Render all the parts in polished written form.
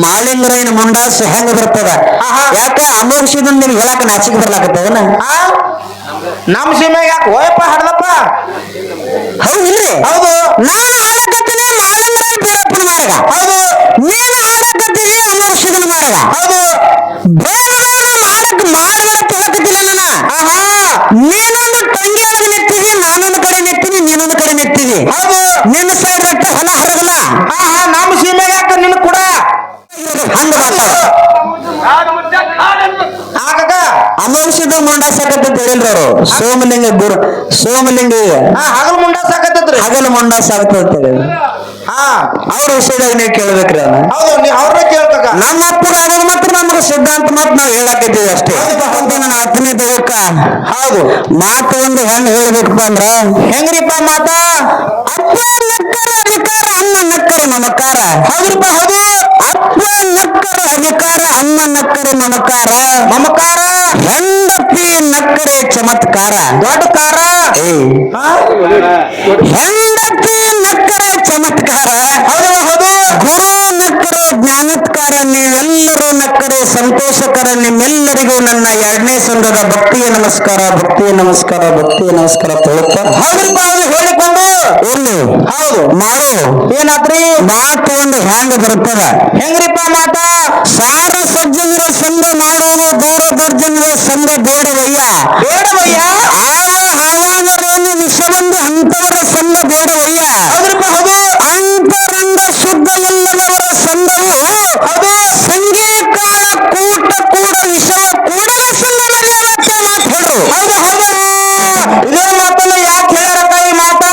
ಮಾಳಿಂಗರಾಯನ ಮುಂಡಾಸ ಹೆಂಗ ಬರ್ತದ ಯಾಕ ಅಮೋಘಿಸಿದ ನಿಮ್ಗೆ ಹೇಳಾಕ ನಾಚಿಕೆ ಬರ್ಲಾಕತ್ತವನ ನಮ್ ಸೀಮೆಗೆ ಯಾಕೆ ಹೋಯಪ್ಪ ಹಡ್ದಪ್ಪ ಹೌದಿಲ್ರಿ ಹೌದು ನಾನು ಹಾಡಕತ್ತೀನಿ ಮಾಳಿಂಗರಾಯ ಬೀರಪ್ಪನ ಮಾರ್ಗ ಹೌದು ನೀನು ಹಾಡಕತ್ತೀನಿ ಅಮೋಘಿಸಿದನ ಮಾರ್ಗ ಹೌದು ಬೇಡ ಮಾಡಕ್ ಮಾಡಬೇಡ ಹೇಳಕತ್ತಿಲ್ಲ ನೀನೊಂದು ತಂಗಿಯಾಗಿ ನೆತ್ತಿದಿ ನಾನೊಂದು ಕಡೆ ನೆತ್ತೀನಿ ನೀನೊಂದು ಕಡೆ ನೆತ್ತಿದಿ ಹೌದು ನಿನ್ನ ಸೈಡ್ ರಟ್ಟ ಹೊಲ ಹರಗಲ್ಲ ನಮ್ ಸೀಮೆಗೆ ಯಾಕೆ ನಿನ್ ಕೂಡ ಹಂಗ ಆಗ ಅಮೋಘಿಸಿದ ಮುಂಡಾಸಕತ್ತ ಹೇಳಿಲ್ರಿ ಅವರು ಸೋಮಲಿಂಗ ಹಗಲ್ ಮುಂಡ ಸಾಕತ್ತದ್ರಿ ಹಗಲು ಮುಂಡಾಸ ಆಗ್ತದ ಅವ್ರ ವಿಷಯದಾಗ ನೀವು ಕೇಳ್ಬೇಕ್ರಿ ಅವನ ಹೌದು ನೀ ಅವ್ರನ್ನ ಕೇಳ್ತಕ್ಕ ನಮ್ಮ ಅಪ್ಪಗ ಅದಾಗ ಮಾತ್ರ ನಮ್ಗೆ ಸಿದ್ಧಾಂತ ಮಾತು ನಾವು ಹೇಳಾಕಿದ್ದೀವಿ ಅಷ್ಟೇ ನನ್ನ ಆತ್ಮೀಯ ದೈವಕ್ಕ ಹೌದು ಮಾತು ಒಂದು ಹೆಣ್ಣು ಹೇಳ್ಬೇಕಪ್ಪ ಅಂದ್ರ ಹೆಂಗ್ರಿಪ್ಪ ಮಾತ ಅಪ್ಪ ನಕ್ಕರ ಅಧಿಕಾರ ಅಮ್ಮ ನಕ್ಕರೆ ಮಮಕಾರ ಹೌದ್ರಿಪ್ಪ ಹೌದು ಅಪ್ಪ ನಕ್ಕರ ಅಧಿಕಾರ ಅಮ್ಮ ನಕ್ಕರೆ ಮಮಕಾರ ಮಮಕಾರ ಹೆಂಡತಿ ನಕ್ಕರೆ ಚಮತ್ಕಾರ ದೊಡ್ಡ ಕಾರ ಹೆಂಡತಿ ನಕ್ಕರೆ ಚಮತ್ಕಾರ ಹೌದು ಹೌದು ಗುರು ನಕ್ಕರೆ ಜ್ಞಾನತ್ಕಾರ ನೀವೆಲ್ಲರೂ ನಕ್ಕರೆ ಸಂತೋಷಕರ ನಿಮ್ಮೆಲ್ಲರಿಗೂ ನನ್ನ 2ನೇ ಸಂಘದ ಭಕ್ತಿಯ ನಮಸ್ಕಾರ ಭಕ್ತಿಯ ನಮಸ್ಕಾರ ಭಕ್ತಿಯ ನಮಸ್ಕಾರ ತೋಳುತ್ತಾ ಹೌದ್ರಿಪ್ಪ ಹೌದು ಹೇಳಿಕೊಂಡು ಎಲ್ಲಿ ಹೌದು ಮಾಡು ಏನಾದ್ರಿ ಮಾತು ಒಂದು ಹ್ಯಾಂಗ ಬರ್ತದ ಹೆಂಗ್ರಿಪ್ಪ ಮಾತ ಸಾರ ಸಜ್ಜನರ ಸಂಘ ಮಾಡುವುದು ದೂರ ದರ್ಜನರ ಸಂಘ ಬೇಡವಯ್ಯ ಬೇಡವಯ್ಯ ಹಾಳಾದರೇನು ವಿಷವೊಂದು ಅಂತವರ ಸಂಘ ಬೇಡವಯ್ಯ ಹೌದ್ರಿಪ್ಪ ಹೌದು ಅಂತರಂಗ ಶುದ್ಧ ಇಲ್ಲದವರ ಸಂಘವು ಹೌದು ಸಂಘೇ ಕಾಳ ಕೂಟ ಕೂಡ ವಿಷಯ ಕೂಡಲ ಸಂಘದಲ್ಲಿ ಅವತ್ತೆ ಮಾತು ಹೇಳು ಹೌದು ಹೌದು ಇದೇ ಮಾತನ್ನ ಯಾಕೆ ಹೇಳ್ಯಾರಕ್ಕ ಈ ಮಾತ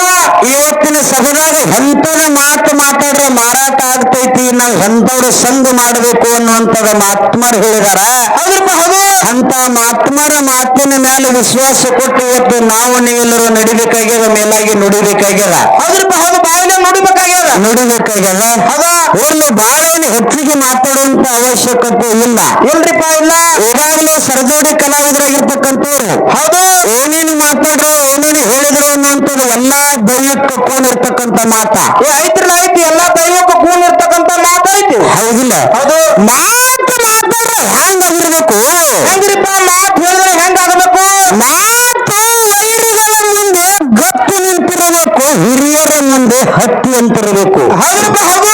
ಇವತ್ತಿನ ಸಭೆದಾಗ ಎಂತದ ಮಾತು ಮಾತಾಡ್ರೆ ಮಾರಾಟ ಆಗ್ತೈತಿ ನಾವು ಎಂತವ್ರ ಸಂಘ ಮಾಡಬೇಕು ಅನ್ನುವಂಥದ್ದು ಮಾತ್ಮರು ಹೇಳಿದಾರ ಹೌದ್ರಿಪ್ಪ ಹೌದು ಅಂತ ಮಾತ್ಮರ ಮಾತಿನ ಮೇಲೆ ವಿಶ್ವಾಸ ಕೊಟ್ಟು ಇವತ್ತು ನಾವು ನೀವೆಲ್ಲರೂ ನಡಿಬೇಕಾಗ್ಯದ ಮೇಲಾಗಿ ನುಡಿಬೇಕಾಗ್ಯದ ಹೌದ್ರಿಪ್ಪ ಹೌದು ಬಾಯಿನ ನೋಡಿಬೇಕಾಗ್ಯದ ನುಡಿಬೇಕಾಗ್ಯದ ಹೌದ ಒಂದು ಬಾಳೆಯನ್ನು ಹೆಚ್ಚಿಗೆ ಮಾತಾಡುವಂತ ಅವಶ್ಯಕತೆ ಇಲ್ಲ ಇಲ್ರಿಪ್ಪ ಇಲ್ಲ ಈಗಾಗಲೇ ಸರಜೋಡಿ ಕಲಾವಿದರಾಗಿರ್ತಕ್ಕಂಥವ್ರು ಹೌದು ಏನೇನು ಮಾತಾಡ್ರು ಏನೇನು ಹೇಳಿದ್ರು ಅನ್ನುವಂಥದ್ದು ಎಲ್ಲಾ ದೈವಕ್ಕೆ ಕೂನಿರ್ತಕ್ಕಂಥ ಮಾತ ಐತ್ರಲ್ಲ ಐತಿ ಎಲ್ಲಾ ದೈವಕ್ಕೂ ಕೂನ್ ಇರ್ತಕ್ಕಂತ ಮಾತೈತಿ ಹೌದಿಲ್ಲ ಹೌದು ಮಾತು ಮಾತಾಡ್ರೆ ಹೆಂಗಾಗಿರ್ಬೇಕು ಹೆಂಗ್ರಿಪ್ಪ ಮಾತು ಹೇಳಿದ್ರೆ ಹೆಂಗಾಗಬೇಕು ಮಾತು ವೈರಿಗಳ ಮುಂದೆ ಗಟ್ಟಿ ನಿಂತಿರಬೇಕು ಹಿರಿಯರ ಮುಂದೆ ಹತ್ತಿ ಅಂತಿರಬೇಕು ಹೌದ್ರಿಪ್ಪ ಹೌದು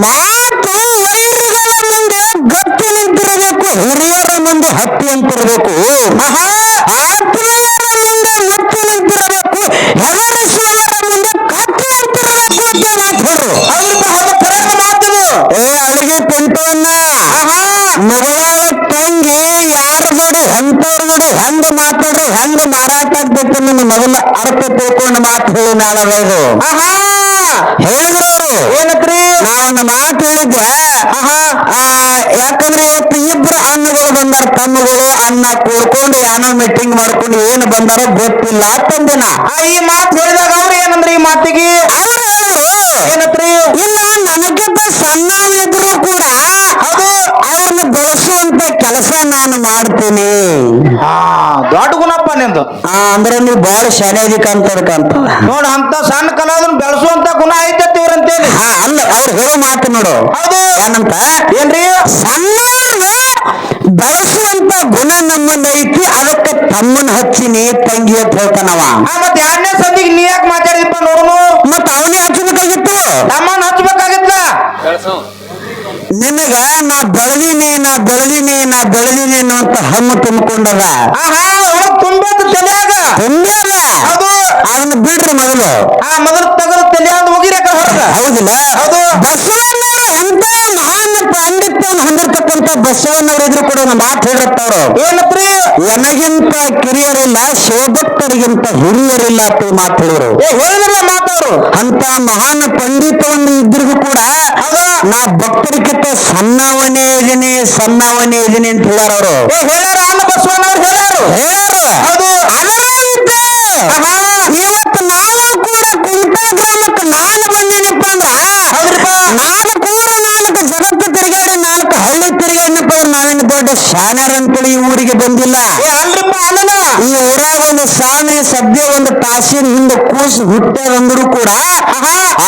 ಮಾತು ವೈರಿಗಳ ಮುಂದೆ ಗಟ್ಟಿ ನಿಂತಿರಬೇಕು ಹಿರಿಯರ ಮುಂದೆ ಹತ್ತಿ ಅಂತಿರಬೇಕು ಆತ್ಮೀಯರ ಮುಂದೆ ಮುತ್ತಿ ನಿಂತಿರಬೇಕು ಹೆದರಿಸುವವರ ಮುಂದೆ ಕತ್ತಿ ಅಂತಿರಬೇಕು ಅಂತ ಮಾತು ಹೇಳು ಹೌದ್ರಿಪ್ಪ ಹೌದು ಕರೆಕ್ಟ್ ಮಾತಿದು ಅಳಿಗೆ ಪೆಂಟವನ್ನ ಮಗಳ ತಂಗಿ ಯಾರ ಜೋಡಿ ಎಂತವ್ರ ಜೋಡಿ ಹೆಂಗ ಮಾತಾಡ್ರಿ ಹೆಂಗ ಮಾರಾಟ ಆಗ್ಬೇಕು ನಿಮ್ಮ ಮೊದಲ ಅರ್ಥ ತಿಳ್ಕೊಂಡು ಮಾತು ಹೇಳಿ ನಾಳದು ಹೇಳಿದ್ರು ಏನತ್ರಿ ನಾವೊಂದು ಮಾತು ಹೇಳಿದ್ದೆ ಯಾಕಂದ್ರೆ ಇವತ್ತು ಇಬ್ರು ಅಣ್ಣಗಳು ಬಂದಾರ ತಮ್ಮಗಳು ಅಣ್ಣ ಕೂಡ್ಕೊಂಡು ಏನೋ ಮೀಟಿಂಗ್ ಮಾಡ್ಕೊಂಡು ಏನು ಬಂದಾರೋ ಗೊತ್ತಿಲ್ಲ ತಂದಿನ ಈ ಮಾತು ಹೇಳಿದಾಗ ಅವ್ರು ಏನಂದ್ರಿ ಈ ಮಾತಿಗೆ ಅವ್ರು ಹೇಳಿದ್ರು ಏನತ್ರಿ ಇಲ್ಲ ನನಗಿಂತ ಸಣ್ಣ ಇದ್ರು ಕೂಡ ಅದು ಅವ್ರನ್ನ ಬೆಳೆಸುವಂತ ಕೆಲಸ ನಾನು ಮಾಡ್ತೀನಿ ದೊಡ್ಡ ಗುಣಪ್ಪ ನಿಂದು ಅಂದ್ರೆ ನೀವು ಬಹಳ ಶಾನ್ಯಾಧಿಕ ಅಂತ ನೋಡು ಅಂತ ಸಣ್ಣ ಕಲಾವಿದನ್ ಬೆಳೆಸುವಂತ ಗುಣ ಐತತಿ ಇವ್ರಂತೇಳಿ ಅಲ್ಲ ಅವ್ರು ಹೇಳೋ ಮಾತು ನೋಡು ಹೌದು ಏನಂತ ಏನ್ರಿ ಸಣ್ಣವ್ರನ್ನ ಬೆಳೆಸುವಂತ ಗುಣ ನಮ್ಮಲ್ಲಿ ಐತಿ ಅದಕ್ಕೆ ತಮ್ಮನ ಹಚ್ಚಿನಿ ತಂಗಿ ಅಂತ ಹೇಳ್ತಾನವ ಮತ್ 2ನೇ ಸಂದಿಗೆ ನೀ ಯಾಕೆ ಮಾತಾಡಿದಪ್ಪ ನೋಡುನು ಮತ್ತ ಅವನೇ ಹಚ್ಚಬೇಕಾಗಿತ್ತು ತಮ್ಮನ್ನ ಹಚ್ಬೇಕಾಗಿತ್ತ ನಿನಗ ನಾ ಬೆಳೆದಿನಿ ಅನ್ನುವಂತ ಹಮ್ಮು ತುಂಬಿಕೊಂಡದ ತುಂಬದ ತಲೆಯಾಗ ತುಂಬ್ಯಾದ ಹೌದು ಅದನ್ನ ಬಿಡ್ರಿ ಮೊದಲು ಮೊದಲು ತಗದು ತಲೆಯಾಗ ಹೋಗಿರಕ ಹೊರಗ ಹೌದಿಲ್ಲ ಹೌದು ಬಸವಣ್ಣವರು ಎಂತ ಮಹಾನ್ ಪಾಂಡಿತ್ಯವನ್ನು ಹೊಂದಿರತಕ್ಕಂತ ಬಸವಣ್ಣವರಿದ್ರು ಕೂಡ ಒಂದು ಮಾತು ಹೇಳಿರ್ತಾವ್ರು ಏನಪ್ರಿ ನನಗಿಂತ ಕಿರಿಯರಿಲ್ಲ ಶಿವಭಕ್ತರಿಗಿಂತ ಹಿರಿಯರಿಲ್ಲ ಅಂತ ಮಾತು ಹೇಳಿದ್ರು ಹೇಳಿದ್ರಲ್ಲ ಮಾತವ್ರು ಅಂತ ಮಹಾನ್ ಪಂಡಿತವನ್ನು ಇದ್ರಿಗೂ ಕೂಡ ನಾ ಭಕ್ತರಿಗಿಂತ ಸಣ್ಣವನೇ ಇದೀನಿ ಅಂತ ಹೇಳ್ಯಾರ ಅವರು ಹೇಳ್ಯಾರ ಅನ್ನ ಬಸವಣ್ಣವ್ರು ಹೇಳ್ಯಾರು ಹೌದು ಇವತ್ತು ನಾವು ಕೂಡ ಕುಂಟಾ ಗ್ರಾಮಕ್ಕೆ ನಾನು ಬಂದೇನಪ್ಪ ಅಂದ್ರ ನಾಲ್ಕು ಜಗತ್ತು ತಿರುಗಾಡಿ 4 ಹಳ್ಳಿ ತಿರುಗಾಡಿನಪ್ಪ ಅಂದ್ರೆ ನಾವೇನು ದೊಡ್ಡ ಶಾನ್ಯರ್ ಅಂತೇಳಿ ಈ ಊರಿಗೆ ಬಂದಿಲ್ಲ ಅಲ್ರಿಪ್ಪ ಅಲ್ಲ ಈ ಊರಾಗ ಒಂದು ಸಾಮಿ ಸದ್ಯ ಒಂದು ತಾಸಿನ ಹಿಂದೆ ಕೂಸು ಹುಟ್ಟದಂದ್ರು ಕೂಡ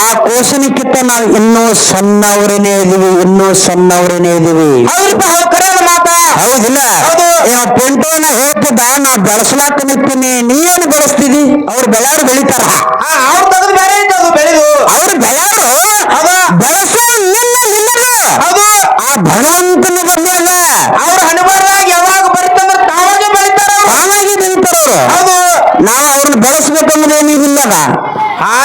ಆ ಕೂಸನಿಕ್ಕಿಂತ ನಾವು ಇನ್ನೂ ಸಣ್ಣವರೇನೇ ಇದೀವಿ, ಇನ್ನೂ ಸಣ್ಣವರೇನೇ ಇದೀವಿ. ಹೌದ್ರಿಪ್ಪ, ಹೌದು ಕರೆಯಲ್ಲ ಮಾತ. ಹೌದಿಲ್ಲ? ಹೌದು. ಪೆಂಟೋನ ಹೇಳ್ತಿದ್ದ, ನಾ ಬೆಳೆಸ್ಲಾಕ ನಿಂತೀನಿ, ನೀವೇನು ಬೆಳೆಸ್ತಿದಿ? ಅವ್ರು ಬೆಳಾರು ಬೆಳಿತಾರ. ಅವ್ರು ತೆಗೆದು ಬೇರೆ ಐತೆ ಅದು ಬೆಳೆದು. ಅವ್ರು ಬೆಳಾರು ಹೌದು. ಬೆಳೆಸೋ ಹೌದು. ಆ ಭಗವಂತನ ಬಲ್ಲಿ ಅದ. ಅವ್ರ ಹಣಬಾರ್ದಾಗ ಯಾವಾಗ ಬರಿತಂದ್ರ ತಾವಾಗೆ ಬೆಳಿತಾರ ಅವ್ರು. ತಾನಾಗಿ ಬೆಳಿತಾರ ಅವ್ರು. ಹೌದು. ನಾವು ಅವ್ರನ್ನ ಬೆಳೆಸ್ಬೇಕಂದ್ರೆ ಏನಿಲ್ಲ ಅದ.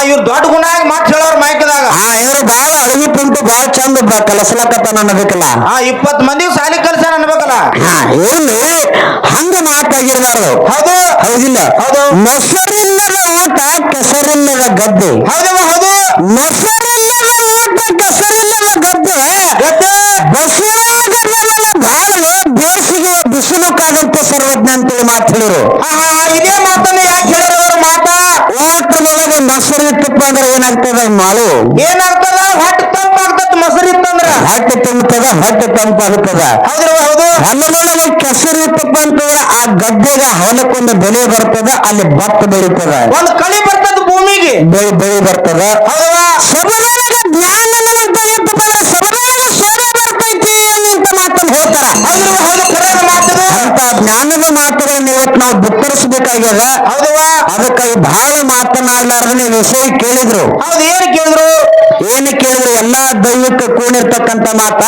ಇವ್ರು ದೊಡ್ಡ ಗುಣ ಆಗಿ ಮಾತು ಹೇಳೋರ್ ಮೈಕದಾಗ. ಇವ್ರು ಬಾಳ ಅಳವಿ ಪುಂಟು ಬಾಳ ಚಂದ ಕಲಸ್ಲಕತ್ತಾನ ಅನ್ನಬೇಕಲ್ಲ. 20 ಮಂದಿಗೆ ಸಾಲಿ ಕಲ್ಸ್ಯಾರ ಅನ್ಬೇಕಲ್ಲ. ಇರ್ಲಿ, ಹಂಗ ಮಾತಾಗಿರ್ಬಾರ್ದು. ಹೌದು. ಹೌದಿಲ್ಲ? ಹೌದು. ಮೊಸರಿಲ್ಲದ ಊಟ ಕೆಸರಿಲ್ಲದ ಗದ್ದೆ. ಹೌದಮ್ಮ, ಹೌದು. ಮೊಸರಿಲ್ಲದ ಊಟ ಕೆಸರಿಲ್ಲದ ಗದ್ದೆ. ಬಸವನಗರದಲ್ಲಿ ಬಾಳುವ ಬೇಸಿಗೆ ಬಿಸಿಲು ಕಾದಂತೆ ಸರ್ವಜ್ಞ ಅಂತೇಳಿ ಮಾತು ಹೇಳಿರು. ಇದೇ ಮಾತನ್ನ ಯಾಕೆ ಹೇಳಿದ್ರು ಅವ್ರ ಮಾತ? ಊಟದೊಳಗೆ ಮೊಸರು ಇತ್ತಪ್ಪ ಅಂದ್ರೆ ಏನಾಗ್ತದ ಮಾಡು? ಏನಾಗ್ತದ? ಹೊಟ್ಟೆ ತಂಪಾಗ್ತದ ಮೊಸರು ಇತ್ತಂದ್ರ. ಹೊಟ್ಟೆ ತುಂಬತದ, ಹೊಟ್ಟೆ ತಂಪಾಗುತ್ತದ. ಹೌದ್ರಿ, ಹೌದು. ಹೊಲದೊಳಗೆ ಕೆಸರು ಇತ್ತಪ್ಪ ಅಂತಂದ್ರೆ ಆ ಗದ್ದೆಗೆ ಹೊಲಕ್ಕೊಂದು ಬೆಳೆ ಬರ್ತದ, ಅಲ್ಲಿ ಭತ್ತ ಬೆಳೀತದ, ಒಂದು ಕಳಿ ಬರ್ತದ ಭೂಮಿಗೆ, ಬೆಳೆ ಬರ್ತದ. ಹೌದಾ? ಸಭೆಯೊಳಗೆ ಜ್ಞಾನ ಇತ್ತಪ್ಪ ಅಂದ್ರೆ ಸಭೆಯೊಳಗೆ ಸೋರೆ ಬರ್ತೈತಿ ಅಂತ ಮಾತನ್ನು ಹೇಳ್ತಾರ. ಹೌದ್ರಿ, ಹೌದು ಕರೆಯಲ್ಲ ಮಾತದು. ಅಂತ ಜ್ಞಾನದ ಮಾತುಗಳನ್ನ ಇವತ್ತು ನಾವು ಬಿತ್ತರಿಸಬೇಕಾಗ್ಯದ. ಹೌದವಾ? ಅದಕ್ಕಾಗಿ ಬಹಳ ಮಾತನಾಡ್ಲಾರ್ದನೆ ವಿಷಯ ಕೇಳಿದ್ರು. ಹೌದು. ಏನು ಕೇಳಿದ್ರು? ಏನು ಕೇಳಿದ್ರು? ಎಲ್ಲಾ ದೈವಕ್ಕೆ ಕೂಡಿರ್ತಕ್ಕಂಥ ಮಾತ.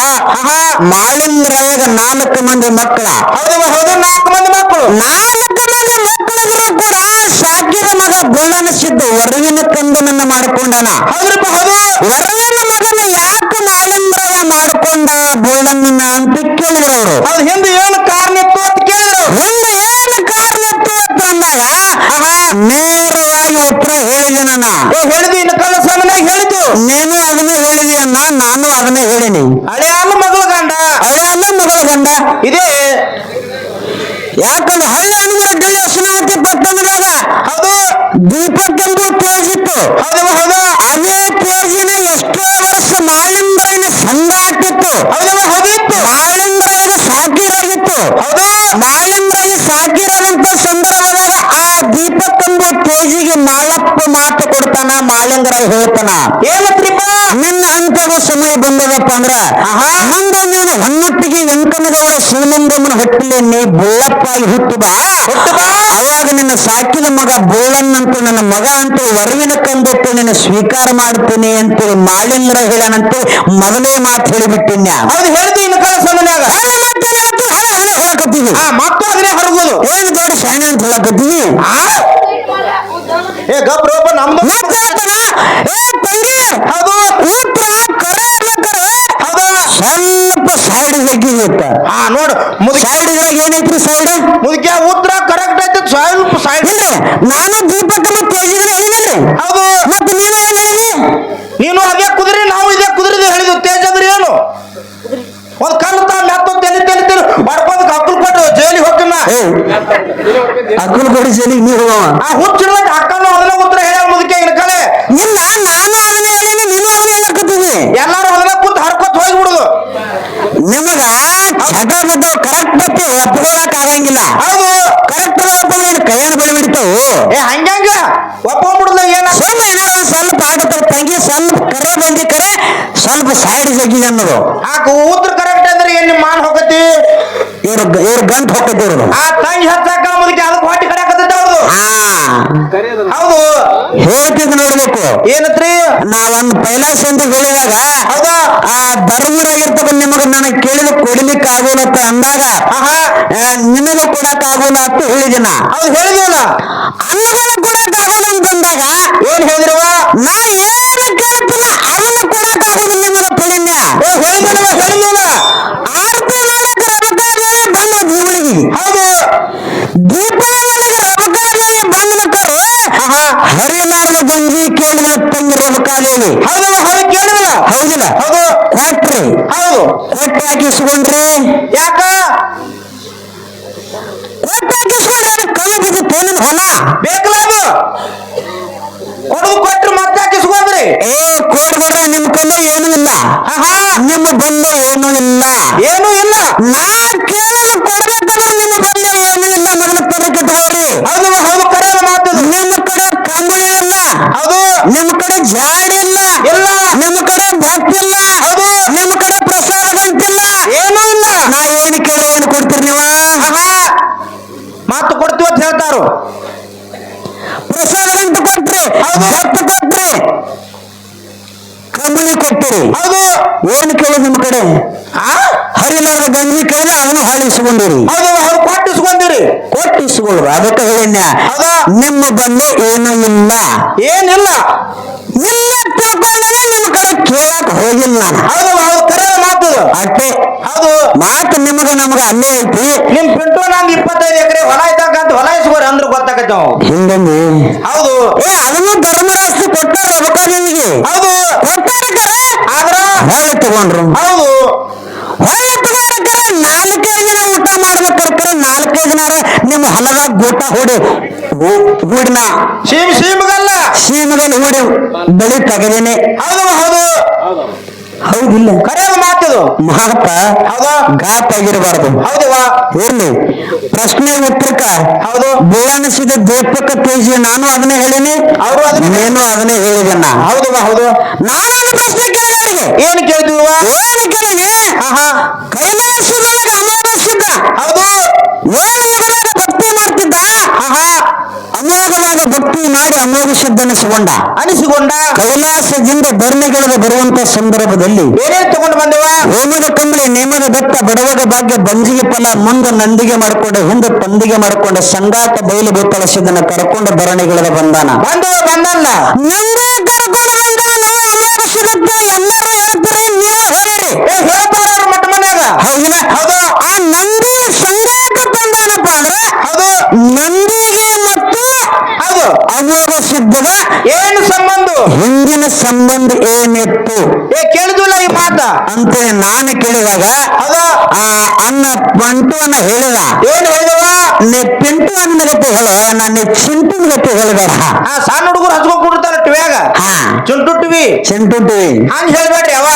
ಮಾಳಿಂಗರಾಯಗ 4 ಮಂದಿ ಮಕ್ಕಳ. ಹೌದವಾ? ಹೌದು. 4 ಮಂದಿ ಮಕ್ಕಳು. 4 ಮಂದಿ ಮಕ್ಕಳಿದ್ರು ಕೂಡ ಸಾಕಿದ ಮಗ ಗೋಳನ ಸಿದ್ಧ ವರವಿನ ಕಂದನನ್ನ ಮಾಡಿಕೊಂಡನ. ಹೌದ್ರಪ್ಪ, ಹೌದು. ವರವಿನ ಮಗನ ಯಾಕೆ ಮಾಳಿಂಗರಾಯ ಮಾಡಿಕೊಂಡ ಬೋಳನ್ನ ಅಂತ ಕೇಳಿದ್ರು ಅವರು. ಅದು ಹಿಂದೆ ಏನು ಕಾರಣ ಇತ್ತು ಅಂತ ಕೇಳಿದ್ರು. ಹಿಂದೆ ಏನು ಕಾರಣ ಇತ್ತು ಅಂತ ಅಂದಾಗ ನೇರವಾಗಿ ಉತ್ತರ ಹೇಳಿದೆ ನಾನು. ಹೇಳಿದ್ದು ಇನ್ನು ಕಳ್ಳ ಸಾಮನ್ಯಾಗ ಹೇಳಿದ್ದು. ನೀನು ಅದನ್ನ ಹೇಳಿದಿ ಅನ್ನ, ನಾನು ಅದನ್ನ ಹೇಳಿನಿ. ಹಳೆ ಅಲ್ಲ ಮಗಳ ಗಂಡ. ಹಳೆ ಅಲ್ಲ ಮಗಳ ಗಂಡ. ಇದೇ ಯಾಕಂದ್ರೆ ಹಳ್ಳಿ ಅನುಗುಣ ಯಶನಾವತಿ ಪಟ್ಟಣದಾಗ ಹೌದು ದೀಪಕ್ಕೆಂದು ತೇಜ್ ಇತ್ತು. ಹೌದವ? ಹೌದು. ಅದೇ ತೇಜಿನ ಎಷ್ಟೋ ವರ್ಷ ಮಾಳಿಂಗರಾಯನ ಸಂಗಾಟಿತ್ತು. ಹೌದವ? ಹೌದಿತ್ತು. ಮಾಳಿಂಗರಾಯಗೆ ಸಾಕಿರಾಗಿತ್ತು. ಹೌದು. ಮಾಳಿಂಗರಾಯ ಸಾಕಿರಾದಂತ ಸಂದರ್ಭದಾಗ ಆ ದೀಪಕ್ಕೆಂಬ ತೇಜಿಗೆ ಮಾಳಪ್ಪ ಮಾತು ಕೊಡ್ತಾನ. ಮಾಳಿಂಗರಾಯ ಹೇಳ್ತಾನ, ಏನತ್ರಿಪ್ಪ? ನಿನ್ನ ಅಂತ್ಯದ ಸಮಯ ಬಂದದಪ್ಪ ಅಂದ್ರ ಮುಂದೆ ನೀನು ಹೊನ್ನಟ್ಟಿಗೆ ವೆಂಕನಗೌಡ ಶಿವಲಿಂಗಮ್ಮನ ಹೊಟ್ಟಿಲೆ ನೀ ಬೋಳಪ್ಪಾಗಿ ಹುಟ್ಟು ಬಾ. ಅವಾಗ ನಿನ್ನ ಸಾಕಿದ ಮಗ ಬೋಳನ್ನಂತೂ ನನ್ನ ಮಗ ಅಂತೂ ವರವಿನ ಕಂಬಿಟ್ಟು ನಿನ್ನ ಸ್ವೀಕಾರ ಮಾಡ್ತೀನಿ ಅಂತೇಳಿ ಮಾಳಿಂಗರಾಯ ಹೇಳನಂತೆ ಮೊದಲೇ ಮಾತು ಹೇಳಿಬಿಟ್ಟಿನ್ಯ. ಹೌದು. ಹೇಳಿದ್ದು ಇನ್ನು ಕಳ್ಳ ಸಾಮನ್ಯಾಗ. ಹೇಳಕತ್ತೀವಿ. ಮಕ್ಕಳು ಅದನ್ನೇ ಹೊರಗೋದು. ಏನು ದೊಡ್ಡ ಶಾಣೆ ಅಂತ ಹೇಳಕತ್ತೀವಿ. ಗಬ್ರೊಬ್ಬ ನಮ್ದು. ಮತ್ತೆ ಹೇಳ್ತಾನ, ಏ ತಂಗಿ, ಹೌದು. ಊಟ ಕರೆ ಇರ್ಬೇಕಾರೆ ಹೌದು. ಸ್ವಲ್ಪ ಸೈಡ್ ಜಗ್ಗಿತ್ತ. ನೋಡು ಸೈಡ್ದಾಗ ಏನೈತ್ರಿ? ಸೈಡ್ ಮುದುಕ ಉತ್ತರ ಕರೆಕ್ಟ್ ಐತೆ. ಸ್ವಲ್ಪ ಸೈಡ್. ಇಲ್ಲ, ನಾನು ದೀಪಕ್ಕ ಮತ್ತೆ ತೇಜಿನ ಹೇಳಿದ್ರಿ. ಹೌದು. ಮತ್ತೆ ನೀನು ಏನ್ ಹೇಳಿದಿ? ನೀನು ಅದೇ ಕುದುರೆ, ನಾವು ಇದೇ ಕುದುರೆ ಹೇಳಿದ್ವು. ತೇಜ್ ಅಂದ್ರೆ ಏನು? ಒಂದ್ ಕಲ್ಲು ಮೆತ್ತ ತೆಲಿ ತೆಲಿ ತೆಲಿ ಬಡ್ಕೊಂಡ್ ಅಕ್ಕಲ್ ಕೊಟ್ಟು ಜೈಲಿಗೆ ಹೋಗ್ತೀನ. ಅಕ್ಕಲ್ ಕೊಡಿ ಜೈಲಿಗೆ ನೀವು ಹೋಗವ. ಹುಚ್ಚಿಡ್ಲ ಅಕ್ಕನು ಅದನ್ನ ಉತ್ತರ ಹೇಳ ಮುದುಕೆ ಇನ್ ಕಡೆ. ಇಲ್ಲ, ನಾನು ಅದನ್ನ ಹೇಳಿನಿ, ನೀನು ಅದನ್ನ ಹೇಳಕತ್ತೀನಿ. ಎಲ್ಲಾರು ಅದನ್ನ ಕೂತ್ ಹರ್ಕೊತ್ ಹೋಗ್ಬಿಡುದು. ನಿಮಗ ಚಟ ಬಿದ್ದು ಕರೆಕ್ಟ್ ಬತ್ತಿ ಒಪ್ಕೊಳಕ್ ಆಗಂಗಿಲ್ಲ. ಹೌದು. ಕರೆಕ್ಟ್ ಒಪ್ಪಿದ್ರೆ ಕೈಯನ್ನು ಬಳಿ ಬಿಡ್ತಾವು. ಹಂಗ ಒಪ್ಕೊಂಡ್ಬಿಡುದ. ಏನ ಸುಮ್ಮ ಏನಾರ ಸ್ವಲ್ಪ ಆಗುತ್ತಾರೆ ತಂಗಿ, ಸ್ವಲ್ಪ ಕರೆ ಬಂದಿ ಕರೆ ಸ್ವಲ್ಪ ಸೈಡ್ ಜಗ್ಗಿದೆ ಅನ್ನೋದು. ಉತ್ತರ ಕರೆಕ್ಟ್ ಅಂದ್ರೆ ಏನ್ ನಿಮ್ ಮಾನ್ ಹೋಗತಿ? ಇವ್ರ ಗಂಟ್ ಹೋಗ್ತೈತಿ ಇವ್ರದು. ತಂಗಿ ಹತ್ತಾಕ ಮುದುಕಿ ಅದಕ್ಕೆ ಹೊಟ್ಟಿ ಕಡೆ ಹಾಕತೈತೆ ಅವ್ರದು. ಹೌದು. ಹೇಳ್ತಿದ್ ನೋಡ್ಬೇಕು. ಏನತ್ರಿ? ನಾವೊಂದು ಪೈಲಾಸ್ ಅಂತ ಹೇಳಿದಾಗ ಹೌದಾ ಆ ಧರ್ಮರಾಗಿರ್ತಕ್ಕ ನಿಮಗ ನನಗೆ ಕೇಳಿದ ಕೊಡ್ಲಿಕ್ಕೆ ಆಗೋಲತ್ತ ಅಂದಾಗ ನಿಮಗೆ ಕೊಡಕ್ ಆಗೋಲ್ಲ ಅಂತ ಹೇಳಿದಿನ. ಹೌದು, ಹೇಳಿದೀವಲ್ಲ. ಅನ್ನಗಳ ಕೊಡಕ್ ಆಗೋಲ್ಲ ಅಂತಂದಾಗ ಏನ್ ಹೇಳಿದ್ರವ? ನಾ ಏನು ಕೇಳ್ತಿಲ್ಲ ಅವನ್ನ ಕೊಡಕ್ ಆಗೋದಿಲ್ಲ ನಿಮಗೆ ತಿಳಿನ್ಯ. ಹೇಳಿದೀವಲ್ಲ. ಆರತಿ ಮಾಡಕ್ಕೆ ರಬಕಾದೇವಿ ಬಂದ ಜೀವಳಿಗೆ. ಹೌದು. ದೀಪಾವಳಿಗೆ ರಬಕಾದೇವಿ ಬಂದ್ಬೇಕಾದ್ರೆ ಹರಿಲಾರದ ಗಂಜಿ ಕೇಳಿದ ತಂಗಿ ರಬಕಾದೇವಿ. ಹೌದಲ್ಲ? ಹೌದು, ಕೇಳಿದಲ್ಲ. ಹೌದಿಲ್ಲ? ಹೌದು. ಕೊಟ್ರಿ. ಹೌದು. ಕೊಟ್ಟು ಹಾಕಿಸ್ಕೊಂಡ್ರಿ. ಯಾಕ? ಕೊಟ್ಟು ಹಾಕಿಸ್ಕೊಂಡ್ರೆ ಕೈ ಬಿದ್ದು ನಿಮ್ ಹೊಲ ಬೇಕಲ್ಲ ಅದು. ಕೊಡುದು ಕೊಟ್ರು ಮತ್ತೆ ಹಾಕಿಸ್ಕೊಂಡ್ರಿ. ಕೊಡ್ಬಿಡ್ರೆ ನಿಮ್ ಕಲ್ಲು ಏನೂ ಇಲ್ಲ. ನಿಮ್ಮ ಬಲ್ಲೆ ಏನೂ ಇಲ್ಲ. ಏನೂ ಇಲ್ಲ. ನಾ ಕೇಳಿದ ಕೊಡ್ಬೇಕಂದ್ರೆ ನಿಮ್ಮ ಬಲ್ಲೆ ಏನೂ ಇಲ್ಲ. ಮೊದಲು ತಲೆ ಕೆಟ್ಟವ್ರಿ. ಹೌದು, ಹೌದು ಕರೆಯಲ್ಲ ಮಾತದು. ನಿಮ್ಮ ಕಡೆ ಜಾಡಿಲ್ಲ, ಇಲ್ಲ. ನಿಮ್ಮ ಕಡೆ ಭಕ್ತಿಲ್ಲ, ಹೌದು. ನಿಮ್ಮ ಕಡೆ ಪ್ರಸಾದ ಗಂಟಿಲ್ಲ, ಏನೂ ಇಲ್ಲ. ನಾ ಏನು ಕೇಳಿ ಏನು ಕೊಡ್ತೀರಿ ನೀವು? ಮಾತು ಕೊಡ್ತೀವಿ ಅಂತ ಹೇಳ್ತಾರು. ಪ್ರಸಾದ ಗಂಟು ಕೊಟ್ರಿ, ಹೌದು. ಭಕ್ತ ಕೊಟ್ರಿ, ಕಂಬಳಿ ಕೊಟ್ಟಿರಿ, ಹೌದು. ಏನು ಕೇಳಿ ನಿಮ್ಮ ಕಡೆ? ಹರಿಲಾರದ ಗಂಜಿ ಕೇಳಿದ್ರೆ ಅವನು ಹಾಳಿಸಿಕೊಂಡಿರಿ, ಹೌದು. ಅವ್ರು ಕೊಟ್ಟಿಸ್ಕೊಂಡಿರಿ. ಕೊಟ್ಟಿಸಿಕೊಳ್ಳು. ಅದಕ್ಕೆ ಹೇಳಿನ ಹೌದಾ? ನಿಮ್ಮ ಬಂದೆ ಏನೂ ಇಲ್ಲ, ಏನಿಲ್ಲ. ಇಲ್ಲ ತಿಳ್ಕೊಂಡಾಗ ನಿಮ್ಮ ಕಡೆ ಕೇಳಕ್ ಹೋಗಿಲ್ಲ ನಾನು. ಹೌದು. ಹೌದು. ಕರೆ ಮಾತು ಅಷ್ಟೇ ಹೌದು. ಮಾತು ನಿಮಗ ನಮಗ ಅಲ್ಲೇ ಐತಿ. ನಿಮ್ ಪಿಂಟು ನಂಗೆ 25 ಎಕರೆ ಹೊಲ ಇದ್ದಂತ ಹೊಲ ಇಸ್ಕೋರಿ ಅಂದ್ರೆ ಗೊತ್ತಾಗತ್ತೆ ನಾವು. ಹಿಂಗಂದಿ ಹೌದು. ಅದನ್ನು ಧರ್ಮರಾಸ್ತಿ ಕೊಟ್ಟಾರ ಅವಕಾಶಿಗೆ. ಹೌದು. ಕೊಟ್ಟಾರ ಕರೆ ಆದ್ರ ಹೊಳೆ ತಗೊಂಡ್ರು. ಹೌದು. ಹೊಳೆ ತಗೊಂಡ್ರೆ 4 ದಿನ ಊಟ ಮಾಡ್ಬೇಕಾರೆ 4 ದಿನ ನಿಮ್ಮ ಹೊಲದಾಗ ಗೋಟ ಹೂಡಿನ ಸೀಮಗಲ್ಲ ಸೀಮದಲ್ಲಿ ಹೂಡಿ ಬೆಳಿ ತೆಗದೇನೆ. ಹೌದು. ಹೌದು. ಹೌದಿಲ್ಲ? ಕರೆಯದು ಮಾತದು ಮಾತ ಹೌದಾ? ಗಾತ್ ಆಗಿರಬಾರ್ದು. ಹೌದವಾ? ಇರ್ಲಿ ಪ್ರಶ್ನೆ ಉತ್ತರಕ್ಕ ಹೌದು. ಬೀಳಾಣಿಸಿದ ದೀಪಕ ತೇಜಿ ನಾನು ಅದನ್ನೇ ಹೇಳಿನಿ, ಅವರು ಅದನ್ನ ನೀನು ಅದನ್ನೇ ಹೇಳಿದನ್ನ. ಹೌದವಾ? ಹೌದು. ನಾನೊಂದು ಪ್ರಶ್ನೆ ಕೇಳಿದವರಿಗೆ ಏನು ಕೇಳ್ತೀವ? ಏನು ಕೇಳಿದೆ? ಕೈಲಾಸದೊಳಗ ಅಮೋಘಸಿದ್ದ ಹೌದು. ಏನು ಯುಗದಾಗ ಭಕ್ತಿ ಮಾಡ್ತಿದ್ದ, ಅಮೋಘವಾದ ಭಕ್ತಿ ಮಾಡಿ ಅಮೋಘ ಸಿದ್ಧನಿಸಿಕೊಂಡ. ಅನಿಸಿಕೊಂಡ ಕೈಲಾಸದಿಂದ ಧರ್ಮಗಳಿಗೆ ಬರುವಂತ ಸಂದರ್ಭದಲ್ಲಿ ಏನೇನು ತಗೊಂಡು ಬಂದೇವ? ಹೋಮದ ಕಂಬಳಿ ನೇಮದ ಬೆಟ್ಟ ಬಡವಗ ಭಾಗ್ಯ ಬಂಜಿಗೆ ಫಲ ಮುಂದೆ ನಂದಿಗೆ ಮಾಡಿಕೊಂಡ ಹಿಂದೆ ತಂದಿಗೆ ಮಾಡಿಕೊಂಡ ಸಂಗಾತ ಬಯಲು ಭೂತಳ ಸಿದ್ಧನ ಕರ್ಕೊಂಡು ಧರಣಿಗಳ ಬಂದಾನ. ಬಂದಲ್ಲ ನಂದೇ ಕರ್ಕೊಂಡು ಬಂದವನು ಅಮೋಘ ಸಿಗುತ್ತೆ ಎಲ್ಲರೂ ಹೇಳ್ತೀರಿ, ನೀವು ಹೇಳಿರಿ. ಹೇಳ್ತಾರ ಅವ್ರ ಮಟ್ಟ ಮನ್ಯಾಗ. ಹೌದಿಲ್ಲ? ಹೌದು. ಆ ನಂದಿ ಸಂಗಾತ ತಂದಾನಪ್ಪ ಅಂದ್ರೆ ಹೌದು. ನಂದಿಗೆ ಮತ್ತು ಹೌದು. ಅಮೋಘ ಸಿದ್ಧದ ಏನು ಸಂಬಂಧ? ಹಿಂದಿನ ಸಂಬಂಧ ಏನಿತ್ತು ಕೇಳಿದ್ವಲ್ಲ ಈ ಮಾತ ಅಂತ ನಾನು ಕೇಳಿದಾಗ ಹೌದಾ? ಆ ಅನ್ನ ಪಂಟುವನ್ನ ಹೇಳಿದ. ಏನು ಹೇಳಿದವ? ನೀ ಪಿಂಟು ಅನ್ನ ಗತಿ ಹೇಳ, ನಾನು ಚಿಂಟುನ ಗತಿ ಹೇಳಬೇಡ. ಸಣ್ಣ ಹುಡುಗರು ಹಚ್ಕೊಂಡ್ ಕೊಡ್ತಾರ ಟಿವ್ಯಾಗ ಚುಂಟು ಟಿವಿ ಚಿಂಟು ಟಿವಿ ಹಂಗ ಹೇಳ್ಬೇಡ್ರಿ. ಅವ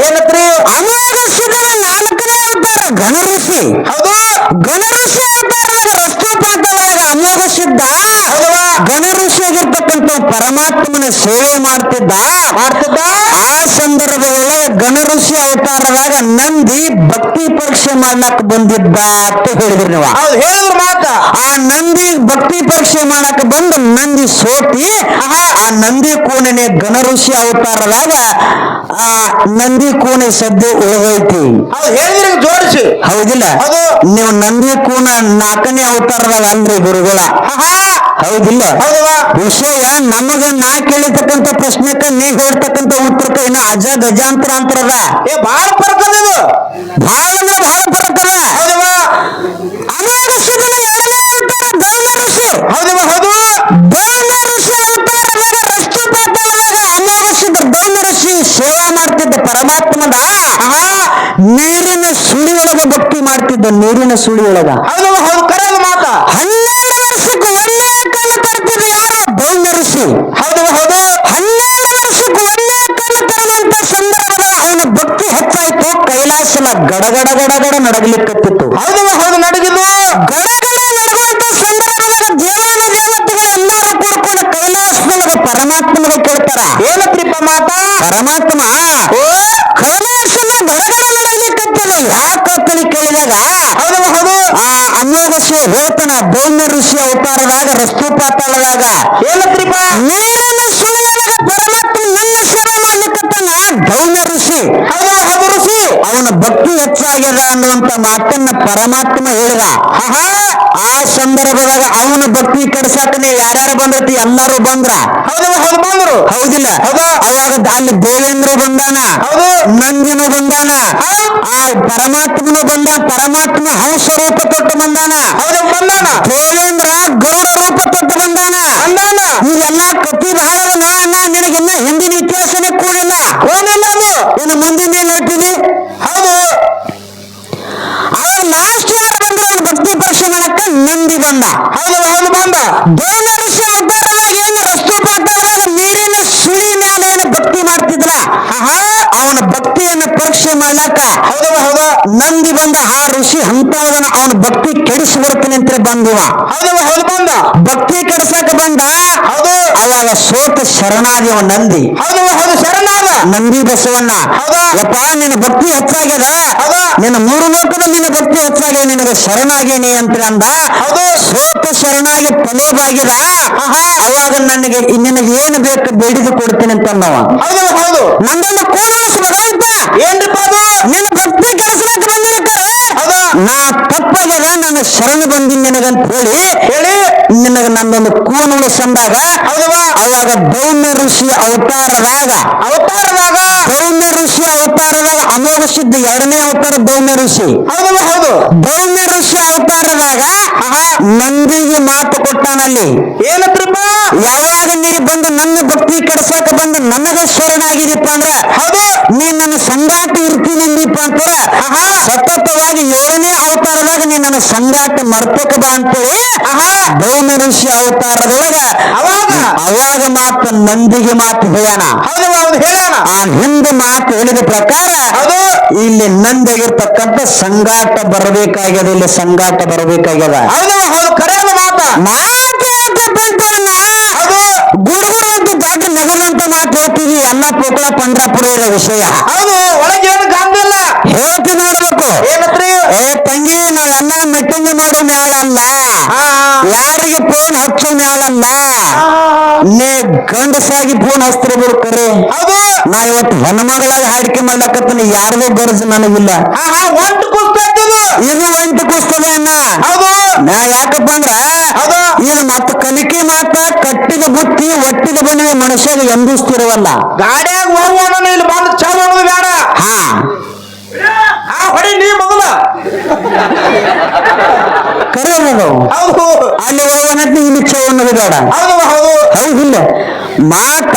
ಏನತ್ರಿ? ಅಮೋಘ ಸಿದ್ಧನ 4ನೇ ಅವತಾರ ಘನ ಋಷಿ. ಹೌದು. ಘನ ಋಷಿ ಅವತಾರದಾಗ ರಸ್ತೋಪಾತವಾಗ ಅಮೋಘ ಸಿದ್ಧ ಘನ ಋಷಿ ಆಗಿರ್ತಕ್ಕಂಥ ಪರಮಾತ್ಮನ ಸೇವೆ ಮಾಡ್ತಿದ್ದ. ಆ ಸಂದರ್ಭದೊಳಗೆ ಘನ ಋಷಿ ಅವತಾರದಾಗ ನಂದಿ ಭಕ್ತಿ ಪರೀಕ್ಷೆ ಮಾಡ್ಲಕ್ ಬಂದಿದ್ದ ಅಂತ ಹೇಳಿದ್ರಿ ನೀವು. ಹೌದು. ಹೇಳಿದ್ರು ಮಾತ. ಆ ನಂದಿ ಭಕ್ತಿ ಪರೀಕ್ಷೆ ಮಾಡಕ್ ಬಂದು ನಂದಿ ಸೋತಿ ಆ ನಂದಿ ಕೂಣನೆ ಘನ ಋಷಿ ಅವತಾರದಾಗ ಆ ನಂದಿ ಕೂಣೆ ಸದ್ಯ ಉಳಿದೈತಿ. ಹೌದು. ಹೇಳಿದ್ರಿ ಜೋಡಿಸಿ. ಹೌದಿಲ್ಲ? ಹೌದು. ನೀವು ನಂದಿ ಕೂಣ 4ನೇ ಅವತಾರದಾಗ ಅಲ್ರಿ ಗುರುಗಳ. ಹೌದಿಲ್ಲ? ಹೌದವಾ? ವಿಷಯ ನಮಗ ನಾ ಕೇಳಿರ್ತಕ್ಕಂಥ ಪ್ರಶ್ನೆಕ್ಕ ನೀ ಹೇಳ್ತಕ್ಕಂಥ ಉತ್ತರಕ್ಕ ಇನ್ನು ಅಜ ಗಜಾಂತರ ಅಂತರದ ಬಹಳ ಫರಕ್ ಅದ ಇದು. ಬಹಳ ಫರಕ್ ಅದ. ಹೌದವಾ? ಅಮೋಘ ಸಿದ್ಧನ 2ನೇ ಅವತಾರ ದೈವ ಋಷಿ. ಹೌದವಾ? ಹೌದು. ದೈವ ಋಷಿ ಅವತಾರದಾಗ ರಸ್ತೋಪಾತವಾಗ ಅಮೋಘ ಸಿದ್ಧ ದೈವ ಋಷಿ ಸೇವಾ ಮಾಡ್ತಿದ್ದ ಪರಮಾತ್ಮದ ನೀರಿನ ಸುಳಿಯೊಳಗ ಭಕ್ತಿ ಮಾಡ್ತಿದ್ದ. ನೀರಿನ ಸುಳಿಯೊಳಗ. ಹೌದವಾ? ಹೌದು. ಕರೆಯದು ಮಾತ. 12 ವರ್ಷಕ್ಕೆ ಒಂದೇ ಕಲ್ಲು ತರ್ತಿದ್ದ ಯಾರು? ದೈವ ಋಷಿ. ಹೌದವಾ? ಹೌದು. 12 ವರ್ಷಕ್ಕೆ ಒಂದೇ ಕಲ್ಲು ತರುವಂತ ಸಂದರ್ಭದಾಗ ಅವನ ಭಕ್ತಿ ಹೆಚ್ಚಾಯ್ತು. ಕೈಲಾಸನ ಗಡಗಡ ಗಡಗಡ ನಡಗಲಿಕ್ಕತ್ತಿತ್ತು. ಹೌದವಾ? ಹೌದು. ನಡಗಿದ್ದು ಗಡಗಡ ನಡುವಂತ ಸಂದರ್ಭದಾಗ ದೇವಾನ ದೇವತೆಗಳು ಎಲ್ಲರೂ ಕೂಡ್ಕೊಂಡು ಕೈಲಾಸದೊಳಗ ಪರಮಾತ್ಮನಿಗೆ ಕೇಳ್ತಾರ. ಏನತ್ರಿಪ್ಪ ಮಾತ? ಪರಮಾತ್ಮ ಕೈಲಾಸನ ಗಡಗಡ ನಡಗಲಿಕ್ಕತ್ತದ ಯಾಕಂತೇಳಿ ಕೇಳಿದಾಗ ಹೌದವಾ? ಹೌದು. ಆ ಅಮೋಘ ಶಿವ ಹೇಳ್ತಾನ ದೈವ ಋಷಿ ಅವತಾರದಾಗ ರಸ್ತೋಪಾತಾಳದಾಗ ಏನತ್ರಿಪ್ಪ? ನೀರಿನ ಸುಳಿಯೊಳಗ ಪರಮಾತ್ಮ ನನ್ನ ಸೇವೆ ಮಾಡ್ಲಿಕ್ಕತ್ತಾನ ದೈವ ಋಷಿ. ಹೌದವಾ? ಹೌದು. ಋಷಿ ಅವನ ಭಕ್ತಿ ಹೆಚ್ಚಾಗ್ಯದ ಅನ್ನುವಂತ ಮಾತನ್ನ ಪರಮಾತ್ಮ ಹೇಳಿದ. ಆ ಸಂದರ್ಭದಾಗ ಅವನ ಭಕ್ತಿ ಕೆಡ್ಸಾಕನೆ ಯಾರ್ಯಾರು ಬಂದೈತಿ ಎಲ್ಲರೂ ಬಂದ್ರ. ಹೌದವಾ? ಹೌದು. ಬಂದ್ರು. ಹೌದಿಲ್ಲ? ಹೌದಾ? ಅವಾಗ ಅಲ್ಲಿ ದೇವೇಂದ್ರ ಬಂದಾನ, ಹೌದು. ನಂದಿನು ಬಂದಾನ, ಆ ಪರಮಾತ್ಮನು ಬಂದ. ಪರಮಾತ್ಮ ಹಂಸ ರೂಪ ತೊಟ್ಟು ಬಂದಾನ. ಹೌದು. ಬಂದಾನ. ದೇವೇಂದ್ರ ಗರುಡ ರೂಪ ತೊಟ್ಟು ಬಂದಾನ. ಇವೆಲ್ಲ ಕತಿ ಬಹಳ ನೋಡೋಣ. ನಿನಗಿನ್ನ ಹಿಂದಿನ ಇತಿಹಾಸನೇ ಕೂಡಿಲ್ಲ. ಓದಿಲ್ಲ ಅದು. ಇನ್ನು ಮುಂದಿನ ಏನ್ ಹೇಳ್ತೀವಿ? ಹೌದು. ಅವಾಗ ಲಾಸ್ಟ್ ಯಾರು ಬಂದ್ರು ಅವನು ಭಕ್ತಿ ಪರೀಕ್ಷೆ ಮಾಡಕ್ಕ? ನಂದಿ ಬಂದ. ಹೌದವಾ? ಹೌದು. ಬಂದ. ದೈವ ಋಷಿ ಅವತಾರದಾಗ ಏನು ರಸ್ತೋಪಾತಾಳದಾಗ ನೀರಿನ ಸುಳಿ ಮೇಲೆ ಏನು ಭಕ್ತಿ ಮಾಡ್ತಿದ್ರ ಅವನ ಭಕ್ತಿಯನ್ನು ಪರೀಕ್ಷೆ ಮಾಡ್ಲಕ್ಕ ಹೌದವಾ? ಹೌದಾ? ನಂದಿ ಬಂದ ಆ ಋಷಿ ಅಂತವನ ಅವನ ಭಕ್ತಿ ಕೆಡಿಸಿ ಬಿಡ್ತೀನಿ ಅಂತ ಬಂದಿವ. ಹೌದವ ಹೌದು ಬಂದ ಭಕ್ತಿ ಕೆಡಿಸಕ ಬಂದ. ಹೌದು ಅವಾಗ ಸೋತ ಶರಣಾದಿವ ನಂದಿ. ಹೌದವ ಹೌದು ಶರಣಾದ ನಂದಿ ಬಸವಣ್ಣ ಹೌದಾ ಯಪ್ಪ ನಿನ್ನ ಭಕ್ತಿ ಹೆಚ್ಚಾಗ್ಯದ, ಹೌದಾ ನಿನ್ನ ಮೂರು ಲೋಕದ ನಿನ್ನ ಭಕ್ತಿ ಹೆಚ್ಚಾಗ್ಯದ, ನಿನಗೆ ಶರಣಾಗೇನಿ ಅಂತ ಅಂದ. ಹೌದು ಸೋತ ಶರಣಾಗಿ ತಲೆಬಾಗಿದ. ಅವಾಗ ನನಗೆ ನಿನಗೆ ಏನು ಬೇಕು ಬೇಡಿದು ಕೊಡ್ತೀನಿ ಅಂತ ಅಂದವ. ಹೌದವ ಹೌದು ನಂದೊಂದು ಕೂಡಲಸ ಭಗವಂತ ಏನ್ರಿಪ್ಪ ಅದು ನಿನ್ನ ಭಕ್ತಿ ಕೆಲಸಕ್ಕೆ ಬಂದಿರ್ತಾರೆ. ಹೌದಾ ನಾ ತಪ್ಪಾಗ್ಯದ, ನಾನು ಶರಣ ಬಂದಿನಿ ನಿನಗಂತ ಹೇಳಿ ಹೇಳಿ ನಿನಗೆ ನಂದೊಂದು ಕೂನು ಸಂದಾಗ. ಹೌದವ ಅವಾಗ ದೌಮ್ಯ ಋಷಿ ಅವತಾರದಾಗ ದೌಮ್ಯ ಋಷಿ ಅವತಾರದಾಗ ಅಮೋಘ ಸಿದ್ಧ ಎರಡನೇ ಅವತಾರ ದೌಮ್ಯ ಋಷಿ. ಹೌದವ ಹೌದು ದೌಮ್ಯ ಋಷಿ ಅವತಾರದಾಗ ನಂದಿಗೆ ಮಾತು ಕೊಟ್ಟಾನಲ್ಲಿ. ಏನತ್ರಿಪ್ಪ ಯಾವಾಗ ನೀ ಬಂದು ನನ್ನ ಭಕ್ತಿ ಕೆಡ್ಸಕ ಬಂದು ನನಗ ಶರಣಾಗಿದೀಪ ಅಂದ್ರ ಹೌದು ನೀ ನನ್ನ ಸಂಗಾಟ ಇರ್ತೀನಿ ಅಂದಿಪ್ಪ ಅಂತಾರ. ಸತತವಾಗಿ ಏಳನೇ ಅವತಾರದಾಗ ನೀ ನನ್ನ ಸಂಗಾಟ ಮರ್ತಕ ಬಾ ಅಂತೇಳಿ ದೌಮ್ಯ ಋಷಿ ಅವತಾರದೊಳಗ ಅವಾಗ ಮಾತು ನಂದಿಗೆ ಮಾತು ಹೇಳ್ಯಾನ. ಹೌದವ ಹೌದು ಹೇಳೋಣ ಆ ಹಿಂದೆ ಮಾತು ಹೇಳಿದ ಪ್ರಕಾರ ಹೌದು ಇಲ್ಲಿ ನಂದಿಗಿರ್ತಕ್ಕಂಥ ಸಂಗಾಟ ಬರಬೇಕಾಗ್ಯದ, ಇಲ್ಲಿ ಸಂಗಾಟ ಬರಬೇಕಾಗ್ಯದ. ಹೌದವ ಹೌದು ಕರೆಯದ ಮಾತ ಮಾತು ಹೇಳ್ತಕ್ಕಂಥವನ್ನ ಹೌದು ಗುಡುಗುಡು ಅಂತ ದೊಡ್ಡ ನಗರಂತ ಮಾತು ಹೇಳ್ತೀವಿ. ಎಲ್ಲ ಪೋಕಳ ಪಂಡ್ರಾಪುರ ಇರೋ ವಿಷಯ ಹೌದು ಒಳಗೆ ಏನು ಗಾಂಧಿಲ್ಲ ಹೇಳ್ತಿ ನೋಡ್ಬೇಕು. ಏನತ್ರಿ ಏ ತಂಗಿ ನಾವೆಲ್ಲ ಮೀಟಿಂಗ್ ಮಾಡೋ ಮ್ಯಾಲಲ್ಲ, ಯಾರಿಗೆ ಫೋನ್ ಹಚ್ಚೋ ಮ್ಯಾಲಲ್ಲ, ನೀ ಗಂಡಸಾಗಿ ಫೋನ್ ಹಚ್ತಿರ್ಬೋದು ಕರೆ. ಹೌದು ನಾ ಇವತ್ತು ಹೆಣ್ಮಗಳಾಗಿ ಹಾಡಿಕೆ ಮಾಡ್ಲಕತ್ತೀನಿ, ಯಾರಿಗೂ ಗರಜು ನನಗಿಲ್ಲ. ಒಂಟು ಕುಸ್ತೈತದು ಇದು ಒಂಟು ಕುಸ್ತದ ಅನ್ನ. ಹೌದು ನಾ ಯಾಕಪ್ಪ ಅಂದ್ರ ಹೌದು ಇದು ಮತ್ತ ಕಲಿಕೆ ಮಾತ ಕಟ್ಟಿದ ಬುತ್ತಿ ಒಟ್ಟಿದ ಬನ್ನಿ ಮನುಷ್ಯಗ ಎಂದೂ ಸ್ಥಿರವಲ್ಲ. ಗಾಡಿಯಾಗ ಹೋಗುವ ಇಲ್ಲಿ ಬಂದು ಚಾ ಮಾಡೋದು ಬೇಡ. ಹಾ ಹೊಡಿ ನೀ ಮೊದಲ ಕರೆ ಅನ್ನೋದು ಹೌದು ಅಲ್ಲಿ ಹೋಗೋನಂತ ಇಲ್ಲಿ ಚೋ ಅನ್ನೋದು ಬೇಡ. ಹೌದು ಹೌದು ಹೌದಿಲ್ಲ ಮಾತ